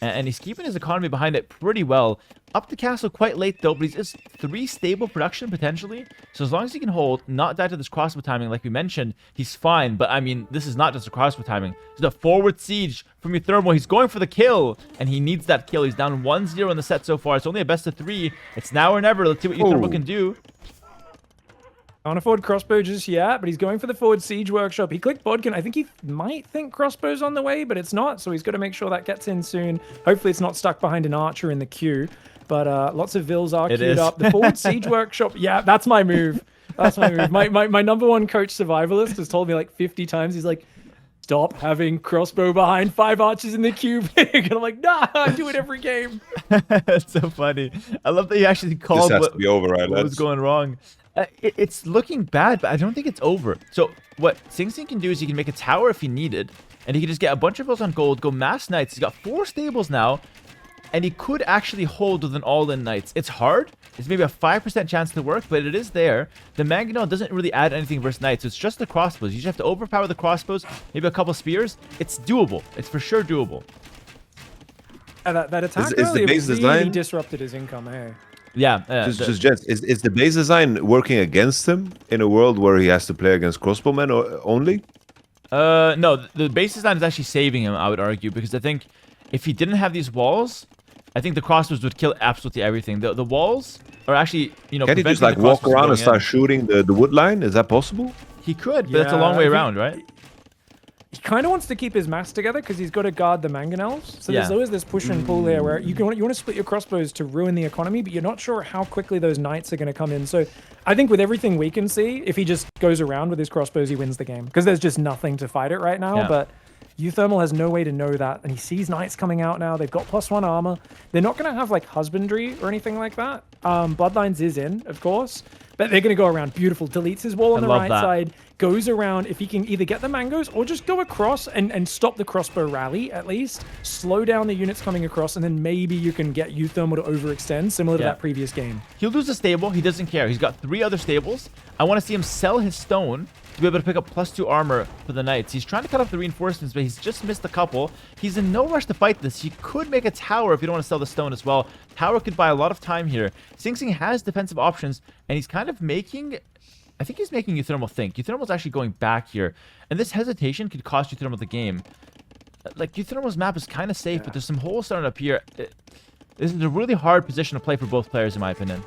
and he's keeping his economy behind it pretty well. Up the castle quite late though, but he's 3 stable production potentially. So as long as he can hold, not die to this crossbow timing like we mentioned, he's fine. But I mean, this is not just a crossbow timing. This is a forward siege from uThermal. He's going for the kill, and he needs that kill. He's down 1-0 in the set so far. It's only a best of 3. It's now or never. Let's see what uThermal can do. Can't afford crossbow just yet, but he's going for the forward siege workshop. He clicked Bodkin. I think he might think crossbow's on the way, but it's not. So he's got to make sure that gets in soon. Hopefully it's not stuck behind an archer in the queue. But lots of vills are queued up. The forward siege workshop. Yeah, that's my move. That's my move. My number one coach survivalist has told me like 50 times. He's like, stop having crossbow behind 5 archers in the queue. And I'm like, nah, I do it every game. That's so funny. I love that you actually called This has to be over, right? what was going wrong. It's looking bad, but I don't think it's over. So what SingSing can do is he can make a tower if he needed, and he can just get a bunch of vills on gold, go mass knights. He's got 4 stables now, and he could actually hold with an all-in knights. It's hard. It's maybe a 5% chance to work, but it is there. The mangonel doesn't really add anything versus knights, so it's just the crossbows. You just have to overpower the crossbows, maybe a couple spears. It's doable. It's for sure doable. That attack is the earlier base really design disrupted his income, hey? Yeah. Just Jets, is the base design working against him in a world where he has to play against crossbowmen only? No, the base design is actually saving him, I would argue, because I think if he didn't have these walls, I think the crossbows would kill absolutely everything. The walls are actually, you know, Can he just preventing like the walk crossbows around going and start in. shooting the wood line? Is that possible? He could, but it's a long Yeah, way I think- around, right? He kind of wants to keep his mass together because he's got to guard the mangonels. So there's Yeah. always this push and pull there where you want to split your crossbows to ruin the economy, but you're not sure how quickly those knights are going to come in. So I think with everything we can see, if he just goes around with his crossbows, he wins the game because there's just nothing to fight it right now. Yeah. But uThermal has no way to know that, and he sees knights coming out now. They've got +1 armor. They're not going to have like husbandry or anything like that. Bloodlines is in, of course, But they're going to go around. Beautiful. Deletes his wall on the love right that. side. Goes around. If he can either get the mangoes or just go across and stop the crossbow rally, at least. Slow down the units coming across, and then maybe you can get uThermal to overextend, similar to that previous game. He'll lose a stable. He doesn't care. He's got 3 other stables. I want to see him sell his stone to be able to pick up +2 armor for the knights. He's trying to cut off the reinforcements, but he's just missed a couple. He's in no rush to fight this. He could make a tower if you don't want to sell the stone as well. Tower could buy a lot of time here. SingSing has defensive options, and he's kind of making... I think he's making uThermal think. uThermal's actually going back here. And this hesitation could cost uThermal the game. Like, uThermal's map is kind of safe, but there's some holes starting up here. This is a really hard position to play for both players, in my opinion.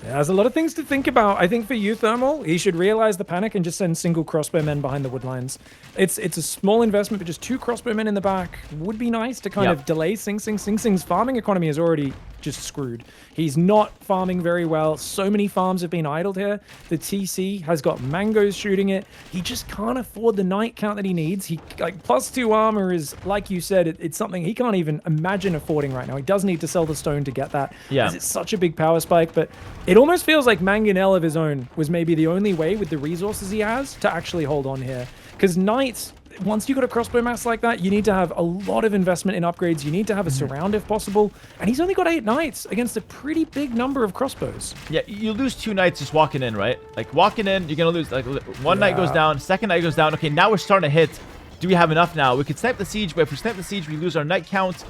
Yeah, there's a lot of things to think about. I think for uThermal, he should realize the panic and just send single crossbowmen behind the wood lines. It's a small investment, but just 2 crossbowmen in the back would be nice to kind of delay SingSing. SingSing's farming economy is already just screwed. He's not farming very well. So many farms have been idled here. The TC has got mangoes shooting it. He just can't afford the knight count that he needs. He like +2 armor is, like you said, it's something he can't even imagine affording right now. He does need to sell the stone to get that. Yeah. It's such a big power spike, but it almost feels like Mangonel of his own was maybe the only way with the resources he has to actually hold on here. Because knights, once you got a crossbow mass like that, you need to have a lot of investment in upgrades. You need to have a surround if possible. And he's only got 8 knights against a pretty big number of crossbows. Yeah, you lose 2 knights just walking in, right? Like, walking in, you're going to lose, like, 1 knight goes down, 2nd knight goes down. Okay, now we're starting to hit. Do we have enough now? We could snipe the siege, but if we snipe the siege, we lose our knight count.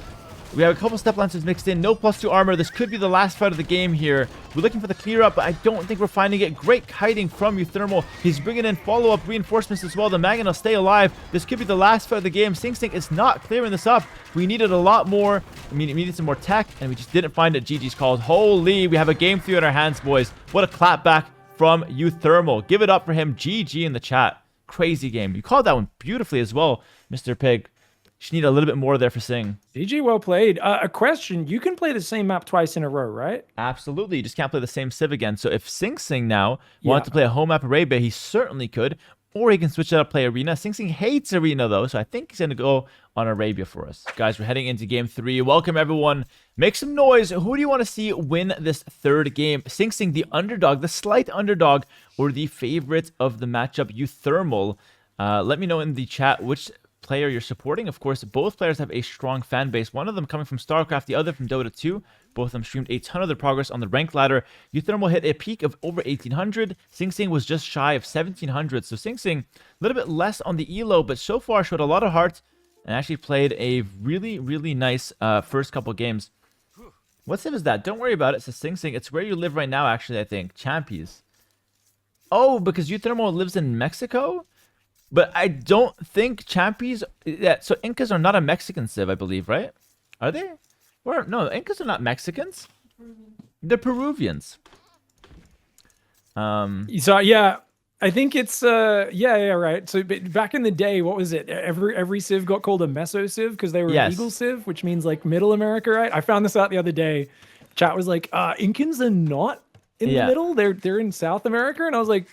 We have a couple step lancers mixed in. No +2 armor. This could be the last fight of the game here. We're looking for the clear up, but I don't think we're finding it. Great kiting from uThermal. He's bringing in follow-up reinforcements as well. The Magan will stay alive. This could be the last fight of the game. SingSing is not clearing this up. We needed a lot more. I mean, we needed some more tech, and we just didn't find it. GG's called. Holy, we have a game 3 on our hands, boys. What a clapback from uThermal. Give it up for him. GG in the chat. Crazy game. You called that one beautifully as well, Mr. Pig. Just need a little bit more there for Sing. GG, well played. A question, you can play the same map twice in a row, right? Absolutely. You just can't play the same civ again. So if SingSing now wanted to play a home map Arabia, he certainly could. Or he can switch it up, play Arena. SingSing hates Arena, though, so I think he's going to go on Arabia for us. Guys, we're heading into game 3. Welcome, everyone. Make some noise. Who do you want to see win this 3rd game? SingSing, the underdog, the slight underdog, or the favorite of the matchup, uThermal? Let me know in the chat which player you're supporting. Of course, both players have a strong fan base. One of them coming from StarCraft, the other from Dota 2. Both of them streamed a ton of their progress on the rank ladder. uThermal hit a peak of over 1,800. SingSing was just shy of 1,700. So SingSing, a little bit less on the elo, but so far showed a lot of heart and actually played a really, really nice first couple games. What civ is that? Don't worry about it, says SingSing. It's where you live right now, actually, I think. Champies. Oh, because uThermal lives in Mexico? But I don't think Champies... Yeah, so Incas are not a Mexican civ, I believe, right? Are they? Or no, Incas are not Mexicans. They're Peruvians. So yeah, I think it's yeah, right. So back in the day, what was it? Every civ got called a Meso civ because they were an Eagle civ, which means like Middle America, right? I found this out the other day. Chat was like, Incans are not in the middle. They're in South America, and I was like,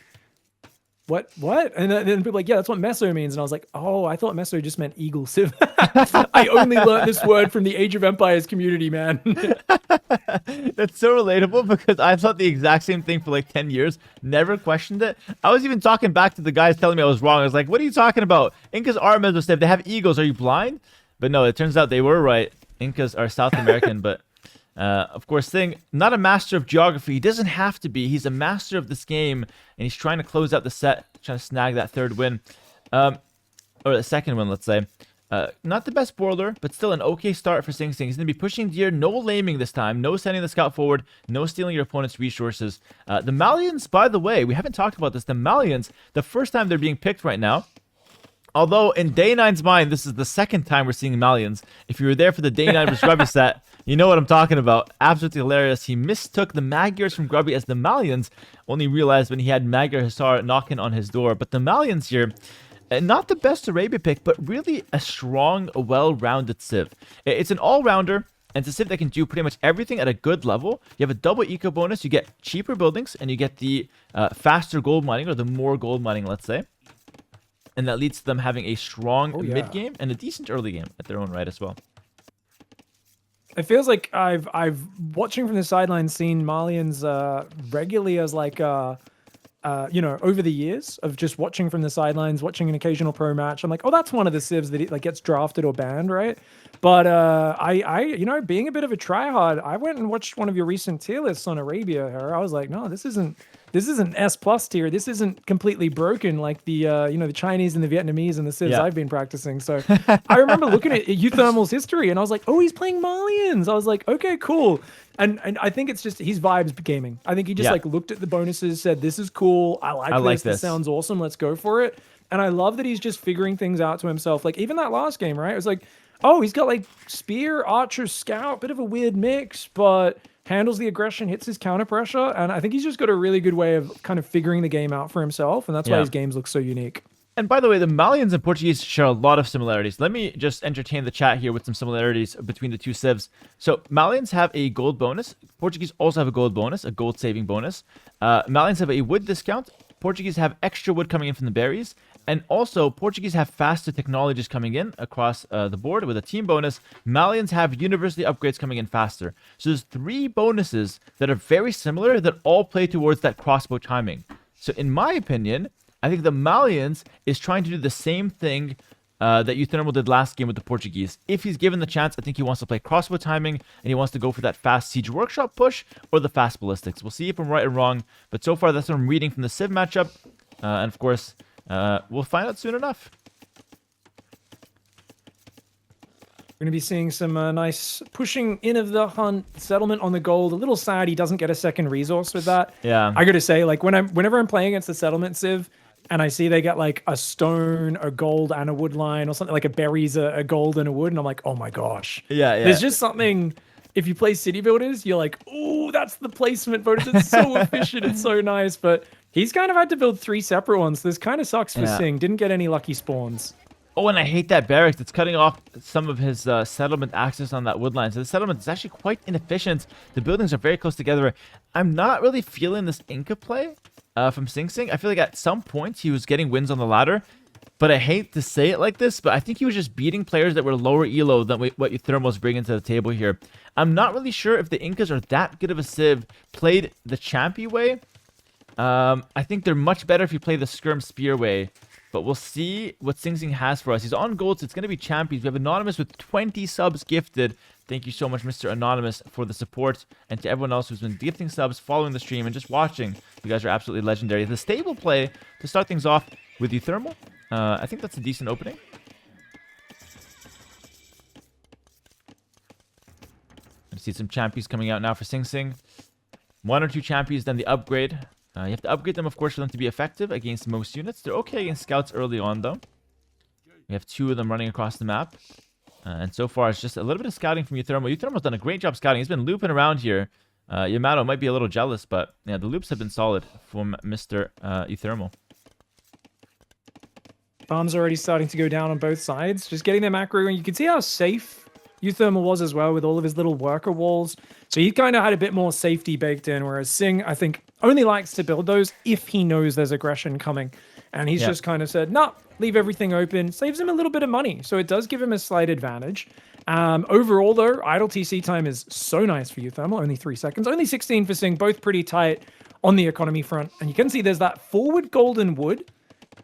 what? And then people were like, yeah, that's what Meso means. And I was like, oh, I thought Meso just meant Eagle civ. I only learned this word from the Age of Empires community, man. That's so relatable because I thought the exact same thing for like 10 years. Never questioned it. I was even talking back to the guys telling me I was wrong. I was like, what are you talking about? Incas are Meso civ. They have eagles. Are you blind? But no, it turns out they were right. Incas are South American, but... of course, Sing, not a master of geography. He doesn't have to be. He's a master of this game, and he's trying to close out the set, trying to snag that 3rd win. Or the 2nd win, let's say. Not the best brawler, but still an okay start for SingSing. He's going to be pushing deer, no laming this time, no sending the scout forward, no stealing your opponent's resources. The Malians, by the way, we haven't talked about this. The Malians, the first time they're being picked right now. Although, in Day 9's mind, this is the 2nd time we're seeing Malians. If you were there for the Day 9 vs. Grubby set, you know what I'm talking about. Absolutely hilarious. He mistook the Magyars from Grubby as the Malians, only realized when he had Magyar Hussar knocking on his door. But the Malians here, not the best Arabia pick, but really a strong, well-rounded civ. It's an all-rounder, and it's a civ that can do pretty much everything at a good level. You have a double eco bonus, you get cheaper buildings, and you get the faster gold mining, or the more gold mining, let's say. And that leads to them having a strong mid game and a decent early game at their own right as well. It feels like I've watching from the sidelines seen Malians regularly as like you know, over the years of just watching from the sidelines, watching an occasional pro match. I'm like, oh, that's one of the civs that like gets drafted or banned, right? But you know, being a bit of a tryhard, I went and watched one of your recent tier lists on Arabia, Hera. I was like, no, this isn't S plus tier. This isn't completely broken like the you know, the Chinese and the Vietnamese and the civs I've been practicing. So I remember looking at uThermal's history and I was like, oh, he's playing Malians. I was like, okay, cool. And I think it's just his vibes gaming. I think he just like looked at the bonuses, said, this is cool. I like this. This sounds awesome. Let's go for it. And I love that he's just figuring things out to himself. Like even that last game, right? It was like, oh, he's got like spear, archer, scout, bit of a weird mix, but handles the aggression, hits his counter pressure. And I think he's just got a really good way of kind of figuring the game out for himself. And that's why his games look so unique. And by the way, the Malians and Portuguese share a lot of similarities. Let me just entertain the chat here with some similarities between the two civs. So Malians have a gold bonus. Portuguese also have a gold bonus, a gold saving bonus. Malians have a wood discount. Portuguese have extra wood coming in from the berries. And also, Portuguese have faster technologies coming in across the board with a team bonus. Malians have university upgrades coming in faster. So there's 3 bonuses that are very similar that all play towards that crossbow timing. So in my opinion, I think the Malians is trying to do the same thing that uThermal did last game with the Portuguese. If he's given the chance, I think he wants to play crossbow timing, and he wants to go for that fast Siege Workshop push or the fast ballistics. We'll see if I'm right or wrong, but so far that's what I'm reading from the Civ matchup. And of course, we'll find out soon enough. We're going to be seeing some nice pushing in of the hunt, settlement on the gold. A little sad he doesn't get a second resource with that. Yeah. I got to say, like whenever I'm playing against the settlement civ, and I see they get like a stone, a gold, and a wood line, or something like a berries, a gold, and a wood, and I'm like, oh my gosh. Yeah. There's just something. If you play city builders, you're like, oh, that's the placement bonus. It's so efficient. It's so nice. But he's kind of had to build 3 separate ones. This kind of sucks for Sing. Didn't get any lucky spawns. Oh, and I hate that barracks. It's cutting off some of his settlement access on that wood line. So the settlement is actually quite inefficient. The buildings are very close together. I'm not really feeling this Inca play from SingSing. I feel like at some points he was getting wins on the ladder. But I hate to say it like this, but I think he was just beating players that were lower elo than what uThermal's bringing to the table here. I'm not really sure if the Incas are that good of a civ played the Champy way. I think they're much better if you play the Skirm Spear way. But we'll see what SingSing has for us. He's on gold, so it's going to be Champions. We have Anonymous with 20 subs gifted. Thank you so much, Mr. Anonymous, for the support. And to everyone else who's been gifting subs, following the stream, and just watching. You guys are absolutely legendary. The stable play to start things off with uThermal. I think that's a decent opening. I see some Champions coming out now for SingSing. 1 or 2 Champions, then the upgrade. You have to upgrade them, of course, for them to be effective against most units. They're okay against scouts early on, though. We have 2 of them running across the map. And so far, it's just a little bit of scouting from uThermal. uThermal's done a great job scouting. He's been looping around here. Yamato might be a little jealous, but yeah, the loops have been solid from Mr. uThermal. Farms already starting to go down on both sides. Just getting their macro, and you can see how safe uThermal was as well with all of his little worker walls. So he kind of had a bit more safety baked in, whereas Sing, I think, only likes to build those if he knows there's aggression coming. And he's just kind of said, nah, leave everything open. Saves him a little bit of money. So it does give him a slight advantage. Overall, though, idle TC time is so nice for uThermal. Only 3 seconds. Only 16 for Sing. Both pretty tight on the economy front. And you can see there's that forward golden wood.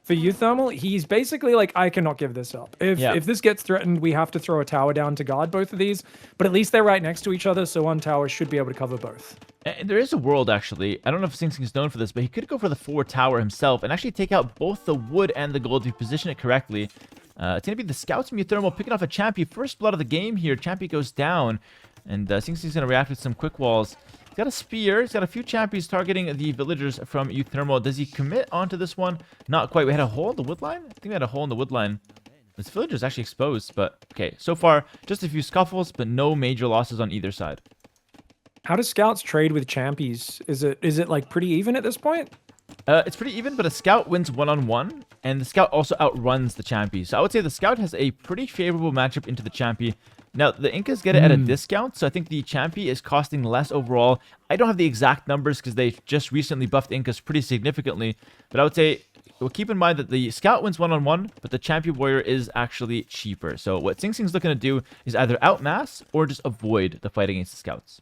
For uThermal, he's basically like, I cannot give this up. If this gets threatened, we have to throw a tower down to guard both of these. But at least they're right next to each other, so one tower should be able to cover both. And there is a world, actually. I don't know if SingSing is known for this, but he could go for the forward tower himself and actually take out both the wood and the gold if you position it correctly. It's going to be the scouts from uThermal picking off a Champy. First blood of the game here. Champy goes down, and SingSing's going to react with some quick walls. He's got a spear. He's got a few Champions targeting the villagers from uThermal. Does he commit onto this one? Not quite. We had a hole in the wood line? I think we had a hole in the wood line. This villager is actually exposed, but okay. So far, just a few scuffles, but no major losses on either side. How do scouts trade with Champies? Is it like pretty even at this point? It's pretty even, but a scout wins one-on-one, and the scout also outruns the Champy. So I would say the scout has a pretty favorable matchup into the Champy. Now, the Incas get it at a discount, so I think the Champy is costing less overall. I don't have the exact numbers because they just recently buffed Incas pretty significantly, but I would say Well, keep in mind that the scout wins one-on-one, but the champion warrior is actually cheaper. So what SingSing's looking to do is either outmass or just avoid the fight against the scouts.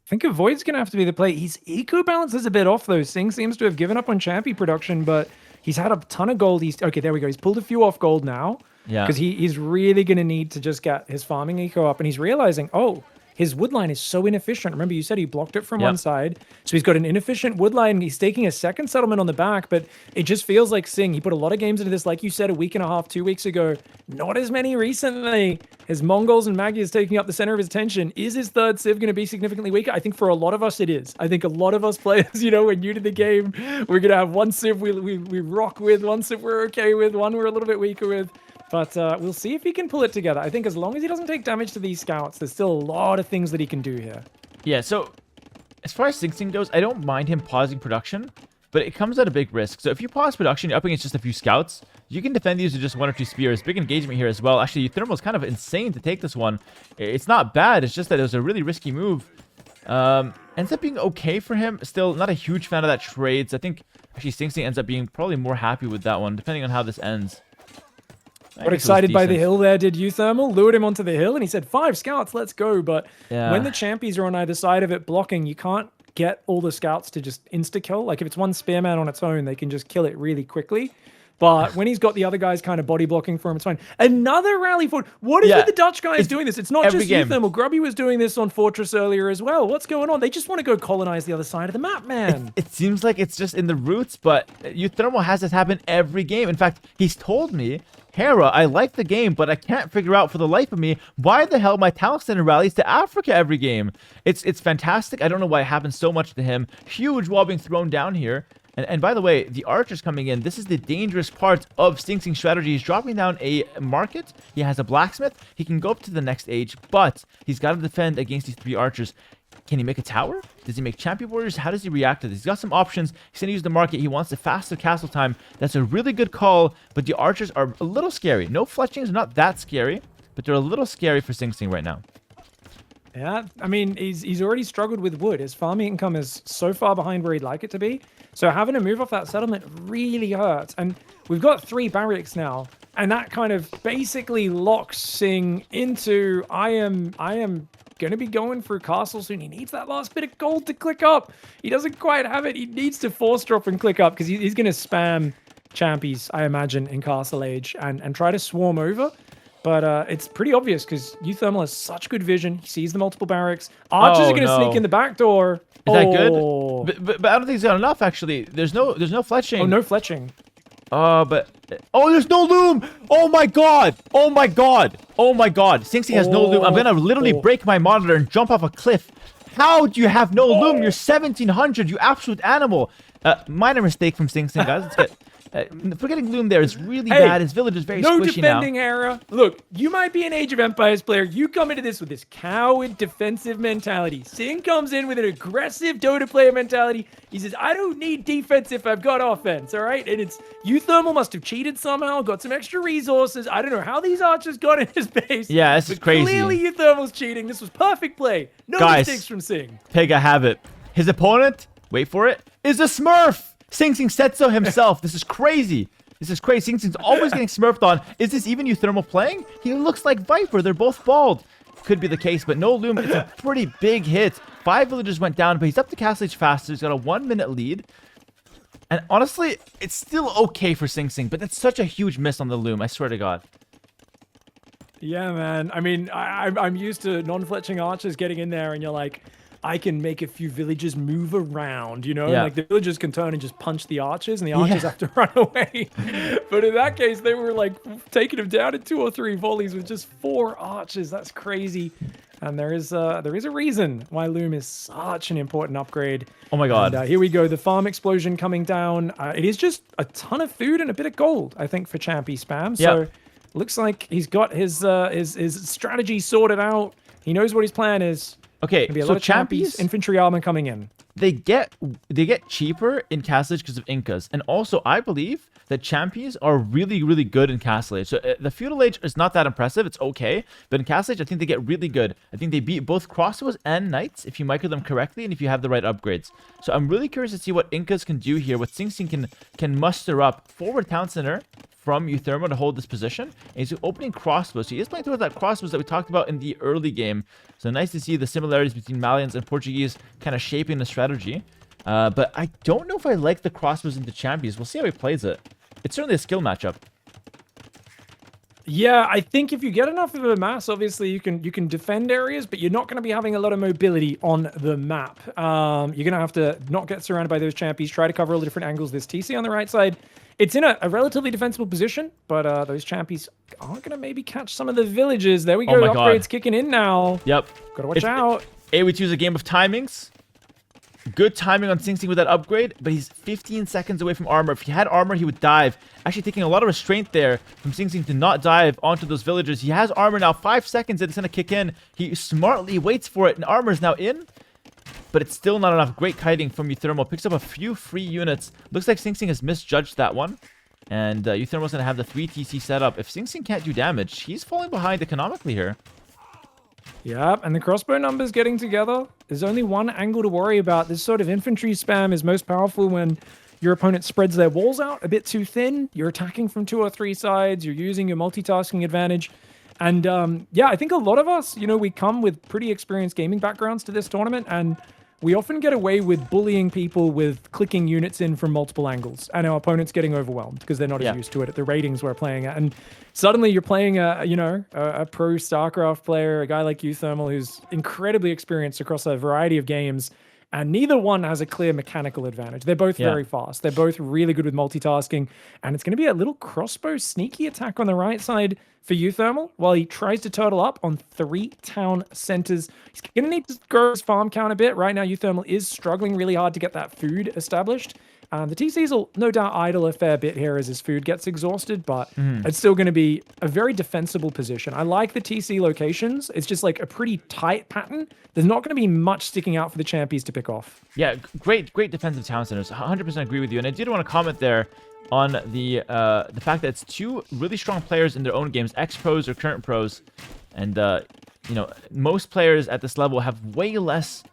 I think Avoid's going to have to be the play. His eco balance is a bit off, though. Sing seems to have given up on Champy production, but he's had a ton of gold. Okay, there we go. He's pulled a few off gold now. Yeah. Because he's really going to need to just get his farming eco up. And he's realizing, oh, his wood line is so inefficient. Remember, you said he blocked it from one side. So he's got an inefficient wood line. He's taking a second settlement on the back, but it just feels like Sing. He put a lot of games into this, like you said, a week and a half, 2 weeks ago. Not as many recently. His Mongols and Magias taking up the center of his attention. Is his third Civ going to be significantly weaker? I think for a lot of us, it is. I think a lot of us players, you know, we're new to the game. We're going to have one Civ we rock with, one Civ we're okay with, one we're a little bit weaker with. But we'll see if he can pull it together. I think as long as he doesn't take damage to these scouts, there's still a lot of things that he can do here. Yeah, so as far as SingSing goes, I don't mind him pausing production, but it comes at a big risk. So if you pause production, you're up against just a few scouts, you can defend these with just 1 or 2 spears. Big engagement here as well. Actually, uThermal is kind of insane to take this one. It's not bad. It's just that it was a really risky move. Ends up being okay for him. Still not a huge fan of that trades. I think actually SingSing ends up being probably more happy with that one, depending on how this ends. Got excited by the hill there, did uThermal. Lured him onto the hill, and he said, 5 scouts, let's go. But when the champions are on either side of it blocking, you can't get all the scouts to just insta-kill. Like, if it's one spearman on its own, they can just kill it really quickly. But when he's got the other guys kind of body blocking for him, it's fine. Another rally forward. What is with the Dutch guys doing this? It's not just uThermal. Grubby was doing this on Fortress earlier as well. What's going on? They just want to go colonize the other side of the map, man. It seems like it's just in the roots, but uThermal has this happen every game. In fact, he's told me, Hera, I like the game, but I can't figure out for the life of me why the hell my talent center rallies to Africa every game. It's fantastic. I don't know why it happens so much to him. Huge wall being thrown down here. And by the way, the archers coming in, this is the dangerous part of SingSing's strategy. He's dropping down a market. He has a blacksmith. He can go up to the next age, but he's got to defend against these 3 archers. Can he make a tower? Does he make champion warriors? How does he react to this? He's got some options. He's going to use the market. He wants the faster castle time. That's a really good call, but the archers are a little scary. No fletchings are not that scary, but they're a little scary for SingSing right now. Yeah, I mean, he's already struggled with wood. His farming income is so far behind where he'd like it to be. So having to move off that settlement really hurts. And we've got 3 barracks now, and that kind of basically locks Sing into I am going to be going for a castle soon. He needs that last bit of gold to click up. He doesn't quite have it. He needs to force drop and click up because he's going to spam champies, I imagine, in Castle Age and try to swarm over. But it's pretty obvious because uThermal has such good vision. He sees the multiple barracks. Archers are going to sneak in the back door. Is that good? But I don't think it's got enough, actually. There's no fletching. Oh, no fletching. There's no loom. Oh my god. Oh my god. Oh my god. SingSing has no loom. I'm going to literally break my monitor and jump off a cliff. How do you have no loom? You're 1700, you absolute animal. Minor mistake from SingSing, guys. Let's get... forgetting loom there is really bad. His village is very squishy now. No defending, Hera. Look, you might be an Age of Empires player. You come into this with this coward defensive mentality. Sing comes in with an aggressive Dota player mentality. He says, I don't need defense if I've got offense, all right? And it's uThermal must have cheated somehow, got some extra resources. I don't know how these archers got in his base. Yeah, this is crazy. Clearly uThermal's cheating. This was perfect play. No mistakes from Sing. Peg, I have it. His opponent, wait for it, is a Smurf. SingSing said so himself. This is crazy. This is crazy. SingSing's always getting smurfed on. Is this even uThermal playing? He looks like Viper. They're both bald. Could be the case, but no loom. It's a pretty big hit. 5 villagers went down, but he's up to Castle Age faster. He's got a 1-minute lead. And honestly, it's still okay for SingSing, but it's such a huge miss on the loom. I swear to God. Yeah, man. I mean, I'm used to non-fletching archers getting in there, and you're like, I can make a few villagers move around, you know? Yeah. Like, the villagers can turn and just punch the archers, and the archers have to run away. But in that case, they were, like, taking him down in 2 or 3 volleys with just 4 archers. That's crazy. And there is a reason why Loom is such an important upgrade. Oh, my God. And, here we go. The farm explosion coming down. It is just a ton of food and a bit of gold, I think, for Champy Spam. So, looks like he's got his strategy sorted out. He knows what his plan is. Okay, Gonna be a so lot of champions, champies, infantry armor coming in. they get cheaper in Castle Age because of Incas. And also, I believe that champions are really, really good in Castle Age. So the Feudal Age is not that impressive. It's okay. But in Castle Age, I think they get really good. I think they beat both crossbows and knights if you micro them correctly and if you have the right upgrades. So I'm really curious to see what Incas can do here, what SingSing can muster up. Forward Town Center from uThermal to hold this position. And he's opening crossbows. So he is playing towards that crossbows that we talked about in the early game. So nice to see the similarities between Malians and Portuguese kind of shaping the strategy. But I don't know if I like the crossbows into champions. We'll see how he plays it. It's certainly a skill matchup. Yeah, I think if you get enough of a mass, obviously you can defend areas, but you're not going to be having a lot of mobility on the map. You're going to have to not get surrounded by those champions, try to cover all the different angles. There's TC on the right side. It's in a relatively defensible position, but those champions are going to maybe catch some of the villages. There we go. Oh my Upgrades God. kicking in now. Yep. Got to watch out. We choose a game of timings. Good timing on SingSing with that upgrade, but he's 15 seconds away from armor. If he had armor, he would dive. Actually taking a lot of restraint there from SingSing to not dive onto those villagers. He has armor now. 5 seconds, it's going to kick in. He smartly waits for it, and armor is now in. But it's still not enough. Great kiting from uThermal. Picks up a few free units. Looks like SingSing has misjudged that one. And uThermal's going to have the 3 TC set up. If SingSing can't do damage, he's falling behind economically here. Yeah, and the crossbow numbers getting together. There's only one angle to worry about. This sort of infantry spam is most powerful when your opponent spreads their walls out a bit too thin. You're attacking from 2 or 3 sides. You're using your multitasking advantage. And yeah, I think a lot of us, we come with pretty experienced gaming backgrounds to this tournament, and we often get away with bullying people with clicking units in from multiple angles, and our opponent's getting overwhelmed because they're not as used to it at the ratings we're playing at. And suddenly you're playing a pro StarCraft player, a guy like uThermal who's incredibly experienced across a variety of games, and neither one has a clear mechanical advantage. They're both very fast. They're both really good with multitasking, and it's going to be a little crossbow sneaky attack on the right side for uThermal while he tries to turtle up on 3 town centers. He's going to need to grow his farm count a bit. Right now, uThermal is struggling really hard to get that food established. The TCs will no doubt idle a fair bit here as his food gets exhausted, but it's still going to be a very defensible position. I like the TC locations. It's just like a pretty tight pattern. There's not going to be much sticking out for the champions to pick off. Yeah, great defensive town centers. 100% agree with you. And I did want to comment there on the fact that it's 2 really strong players in their own games, ex-pros or current pros. And, most players at this level have way less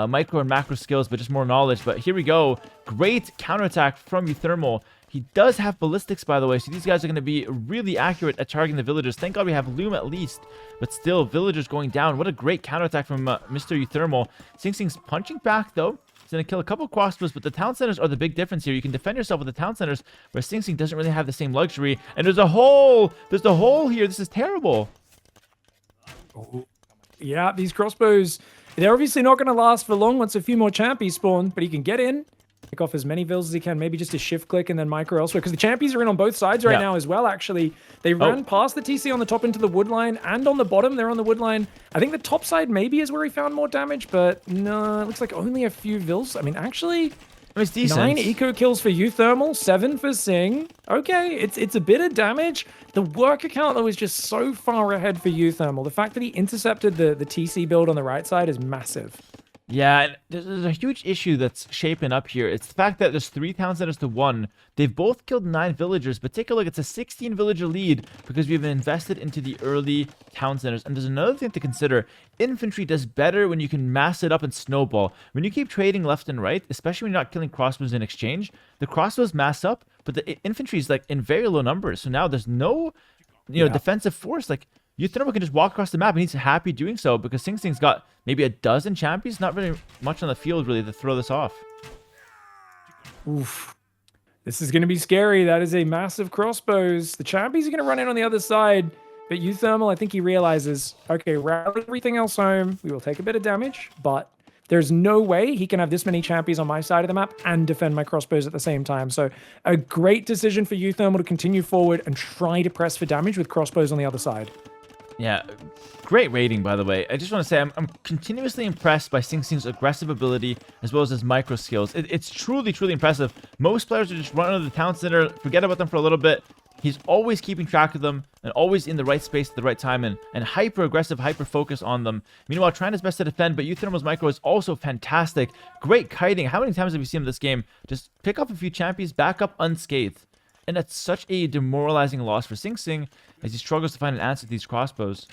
micro and macro skills, but just more knowledge. But here we go. Great counterattack from uThermal. He does have ballistics, by the way, so these guys are going to be really accurate at targeting the villagers. Thank God we have Loom at least, but still, villagers going down. What a great counterattack from Mr. uThermal. SingSing's punching back, though. He's going to kill a couple crossbows, but the town centers are the big difference here. You can defend yourself with the town centers, where SingSing doesn't really have the same luxury. And there's a hole! There's the hole here. This is terrible. Yeah, these crossbows, they're obviously not going to last for long once a few more champions spawn, but he can get in, pick off as many vills as he can, maybe just a shift click and then micro elsewhere, because the champions are in on both sides right now as well, actually. They ran past the TC on the top into the wood line, and on the bottom, they're on the wood line. I think the top side maybe is where he found more damage, but no, it looks like only a few vills. I mean, actually, It's decent. 9 eco kills for uThermal, 7 for Sing. Okay, it's a bit of damage. The worker count, though, is just so far ahead for uThermal. The fact that he intercepted the TC build on the right side is massive. Yeah, and there's a huge issue that's shaping up here. It's the fact that there's 3 town centers to 1. They've both killed 9 villagers, but take a look. It's a 16 villager lead because we've invested into the early town centers. And there's another thing to consider. Infantry does better when you can mass it up and snowball. When you keep trading left and right, especially when you're not killing crossbows in exchange, the crossbows mass up, but the infantry is like in very low numbers. So now there's no, defensive force. Like, uThermal can just walk across the map, and he's happy doing so because SingSing's got maybe a dozen champions, not really much on the field really to throw this off. Oof. This is going to be scary. That is a massive crossbows. The champions are going to run in on the other side, but uThermal, I think he realizes, okay, rally everything else home. We will take a bit of damage, but there's no way he can have this many champions on my side of the map and defend my crossbows at the same time. So a great decision for uThermal to continue forward and try to press for damage with crossbows on the other side. Yeah, great rating, by the way. I just want to say I'm continuously impressed by SingSing's aggressive ability as well as his micro skills. It's truly, truly impressive. Most players are just run under the town center, forget about them for a little bit. He's always keeping track of them and always in the right space at the right time and hyper aggressive, hyper focus on them. Meanwhile, trying his best to defend, but uThermal's micro is also fantastic. Great kiting. How many times have we seen him this game? Just pick up a few champions, back up unscathed. And that's such a demoralizing loss for SingSing as he struggles to find an answer to these crossbows.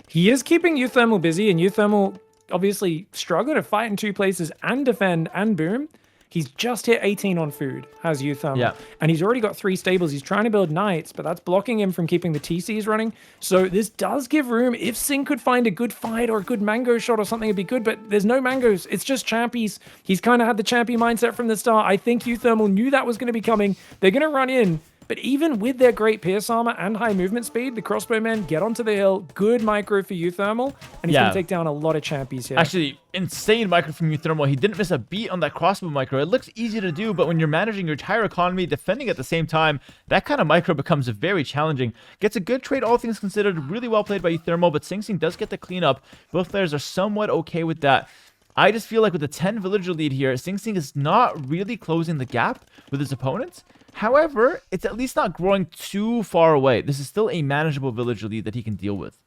He is keeping uThermal busy, and uThermal obviously struggle to fight in 2 places and defend and boom. He's just hit 18 on food, has uThermal. Yeah. And he's already got 3 stables. He's trying to build knights, but that's blocking him from keeping the TCs running. So this does give room. If Sing could find a good fight or a good mango shot or something, it'd be good, but there's no mangoes. It's just champies. He's kind of had the champy mindset from the start. I think uThermal knew that was going to be coming. They're going to run in. But even with their great pierce armor and high movement speed, the crossbowmen get onto the hill. Good micro for uThermal, and he's going to take down a lot of champions here. Actually, insane micro from uThermal. He didn't miss a beat on that crossbow micro. It looks easy to do, but when you're managing your entire economy, defending at the same time, that kind of micro becomes very challenging. Gets a good trade, all things considered. Really well played by uThermal, but SingSing does get the cleanup. Both players are somewhat okay with that. I just feel like with the 10 villager lead here, SingSing is not really closing the gap with his opponents. However, it's at least not growing too far away. This is still a manageable villager lead that he can deal with.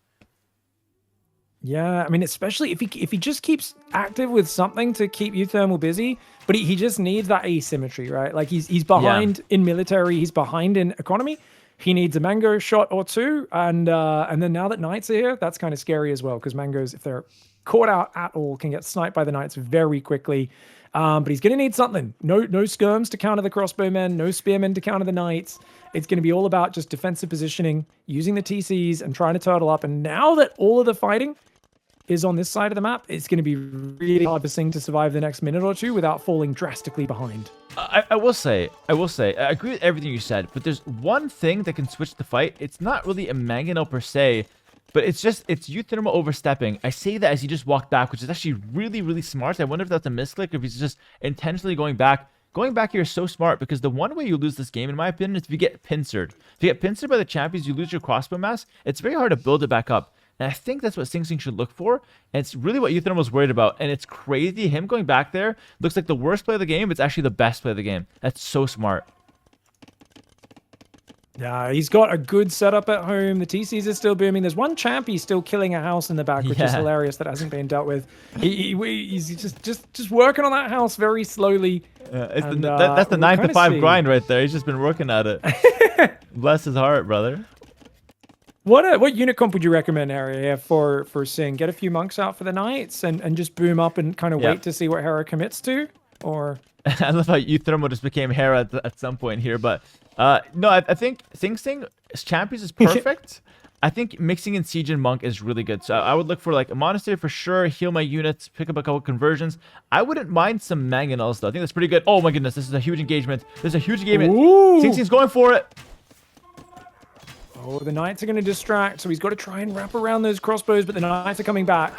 Yeah, I mean, especially if he just keeps active with something to keep uThermal busy, but he just needs that asymmetry, right? Like he's behind in military, he's behind in economy. He needs a mango shot or 2, and then now that knights are here, that's kind of scary as well, because mangoes, if they're caught out at all, can get sniped by the knights very quickly. But he's going to need something. No skirms to counter the crossbowmen, no spearmen to counter the knights. It's going to be all about just defensive positioning, using the TCs and trying to turtle up. And now that all of the fighting is on this side of the map, it's going to be really hard for Sing to survive the next minute or 2 without falling drastically behind. I will say, I agree with everything you said, but there's one thing that can switch the fight. It's not really a mangonel per se, but it's uThermal overstepping. I say that as he just walked back, which is actually really, really smart. I wonder if that's a misclick or if he's just intentionally going back. Going back here is so smart because the one way you lose this game, in my opinion, is if you get pincered. If you get pincered by the champions, you lose your crossbow mass. It's very hard to build it back up. And I think that's what SingSing should look for. And it's really what uThermal was worried about. And it's crazy. Him going back there looks like the worst play of the game, but it's actually the best play of the game. That's so smart. Yeah, he's got a good setup at home. The TCs are still booming. There's one champy still killing a house in the back, which is hilarious that hasn't been dealt with. He's just working on that house very slowly. That's the 9 to 5 grind right there. He's just been working at it. Bless his heart, brother. What unit comp would you recommend, Hera, for Sing? Get a few monks out for the knights and just boom up and kind of wait to see what Hera commits to? Or I love how uThermal just became Hera at some point here, but no, I think SingSing champions is perfect. I think mixing in Siege and Monk is really good. So I would look for like a Monastery for sure, heal my units, pick up a couple conversions. I wouldn't mind some Mangonels though. I think that's pretty good. Oh my goodness, this is a huge engagement. There's a huge engagement. SingSing's going for it. Oh, the knights are going to distract, so he's got to try and wrap around those crossbows, but the knights are coming back.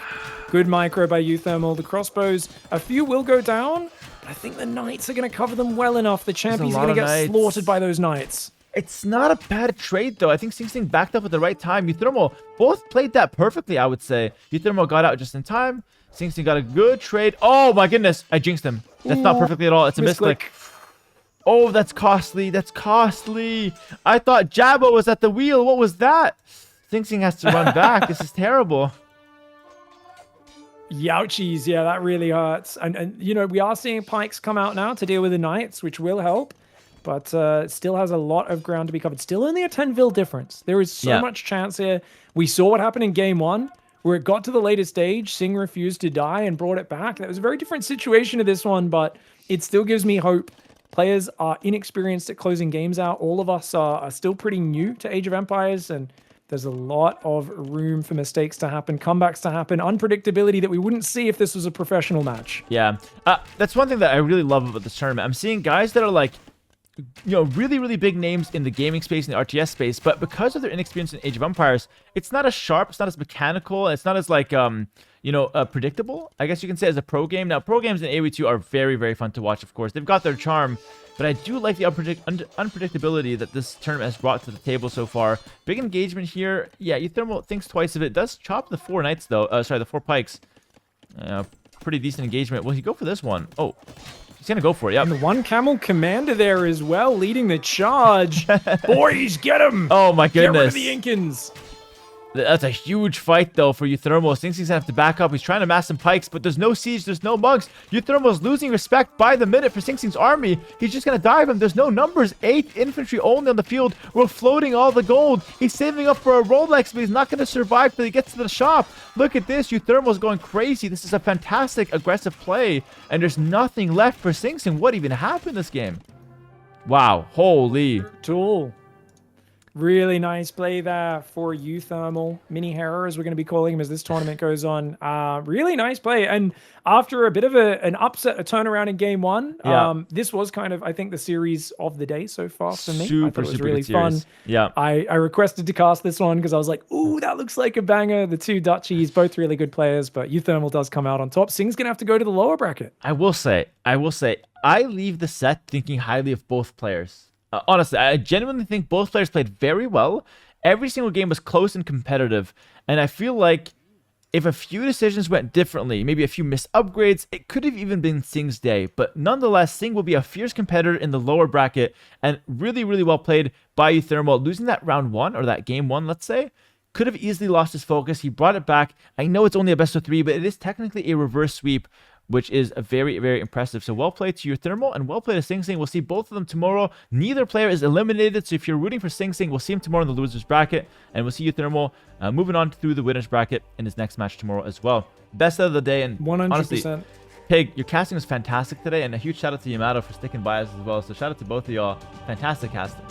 Good micro by uThermal. The crossbows, a few will go down. I think the knights are going to cover them well enough. The champions are going to get slaughtered by those knights. It's not a bad trade, though. I think SingSing backed up at the right time. uThermal both played that perfectly, I would say. uThermal got out just in time. SingSing got a good trade. Oh, my goodness. I jinxed him. That's not perfectly at all. It's a misclick. Oh, that's costly. That's costly. I thought Jabba was at the wheel. What was that? SingSing has to run back. This is terrible. Youchies. Yeah, that really hurts. And you know, we are seeing pikes come out now to deal with the knights, which will help. But it still has a lot of ground to be covered. Still only a 10 difference. There is so much chance here. We saw what happened in game 1, where it got to the later stage. Sing refused to die and brought it back. That was a very different situation to this one, but it still gives me hope. Players are inexperienced at closing games out. All of us are still pretty new to Age of Empires, and there's a lot of room for mistakes to happen, comebacks to happen, unpredictability that we wouldn't see if this was a professional match. Yeah, that's one thing that I really love about this tournament. I'm seeing guys that are like, you know, really, really big names in the gaming space, in the RTS space, but because of their inexperience in Age of Empires, it's not as sharp, it's not as mechanical, it's not as like, you know, predictable, I guess you can say, as a pro game. Now, pro games in AoE2 are very, very fun to watch, of course. They've got their charm, but I do like the unpredictability that this tournament has brought to the table so far. Big engagement here. Yeah, uThermal thinks twice of it. Does chop the 4 knights, though. Sorry, the 4 pikes. Pretty decent engagement. Will he go for this one? Oh. He's going to go for it. Yep. And the one camel commander there as well, leading the charge. Boys, get him! Oh my Get rid goodness. of the Incans. That's a huge fight, though, for uThermal. SingSing's going to have to back up. He's trying to mass some pikes, but there's no siege. There's no mugs. uThermal's losing respect by the minute for SingSing's army. He's just going to dive him. There's no numbers. 8 infantry only on the field. We're floating all the gold. He's saving up for a Rolex, but he's not going to survive till he gets to the shop. Look at this. uThermal's going crazy. This is a fantastic aggressive play, and there's nothing left for SingSing. What even happened this game? Wow. Holy. Tool. Really nice play there for uThermal. Mini Hera, as we're going to be calling him as this tournament goes on. Really nice play. And after a bit of an upset, a turnaround in game one, this was kind of, I think, the series of the day so far for me. I thought it was really fun. Yeah. I requested to cast this one because I was like, ooh, that looks like a banger. The two Dutchies, both really good players, but uThermal does come out on top. Sing's going to have to go to the lower bracket. I will say, I leave the set thinking highly of both players. Honestly, I genuinely think both players played very well. Every single game was close and competitive. And I feel like if a few decisions went differently, maybe a few missed upgrades, it could have even been Sing's day. But nonetheless, Sing will be a fierce competitor in the lower bracket and really, really well played by uThermal. Losing that round one, or that game one, let's say, could have easily lost his focus. He brought it back. I know it's only a best of 3, but it is technically a reverse sweep, which is a very, very impressive. So well played to uThermal and well played to SingSing. We'll see both of them tomorrow. Neither player is eliminated, so if you're rooting for SingSing, we'll see him tomorrow in the losers bracket, and we'll see uThermal moving on through the winners bracket in his next match tomorrow as well. Best of the day, and 100%. Honestly, Pig, your casting was fantastic today, and a huge shout out to Yamato for sticking by us as well. So shout out to both of y'all. Fantastic casting.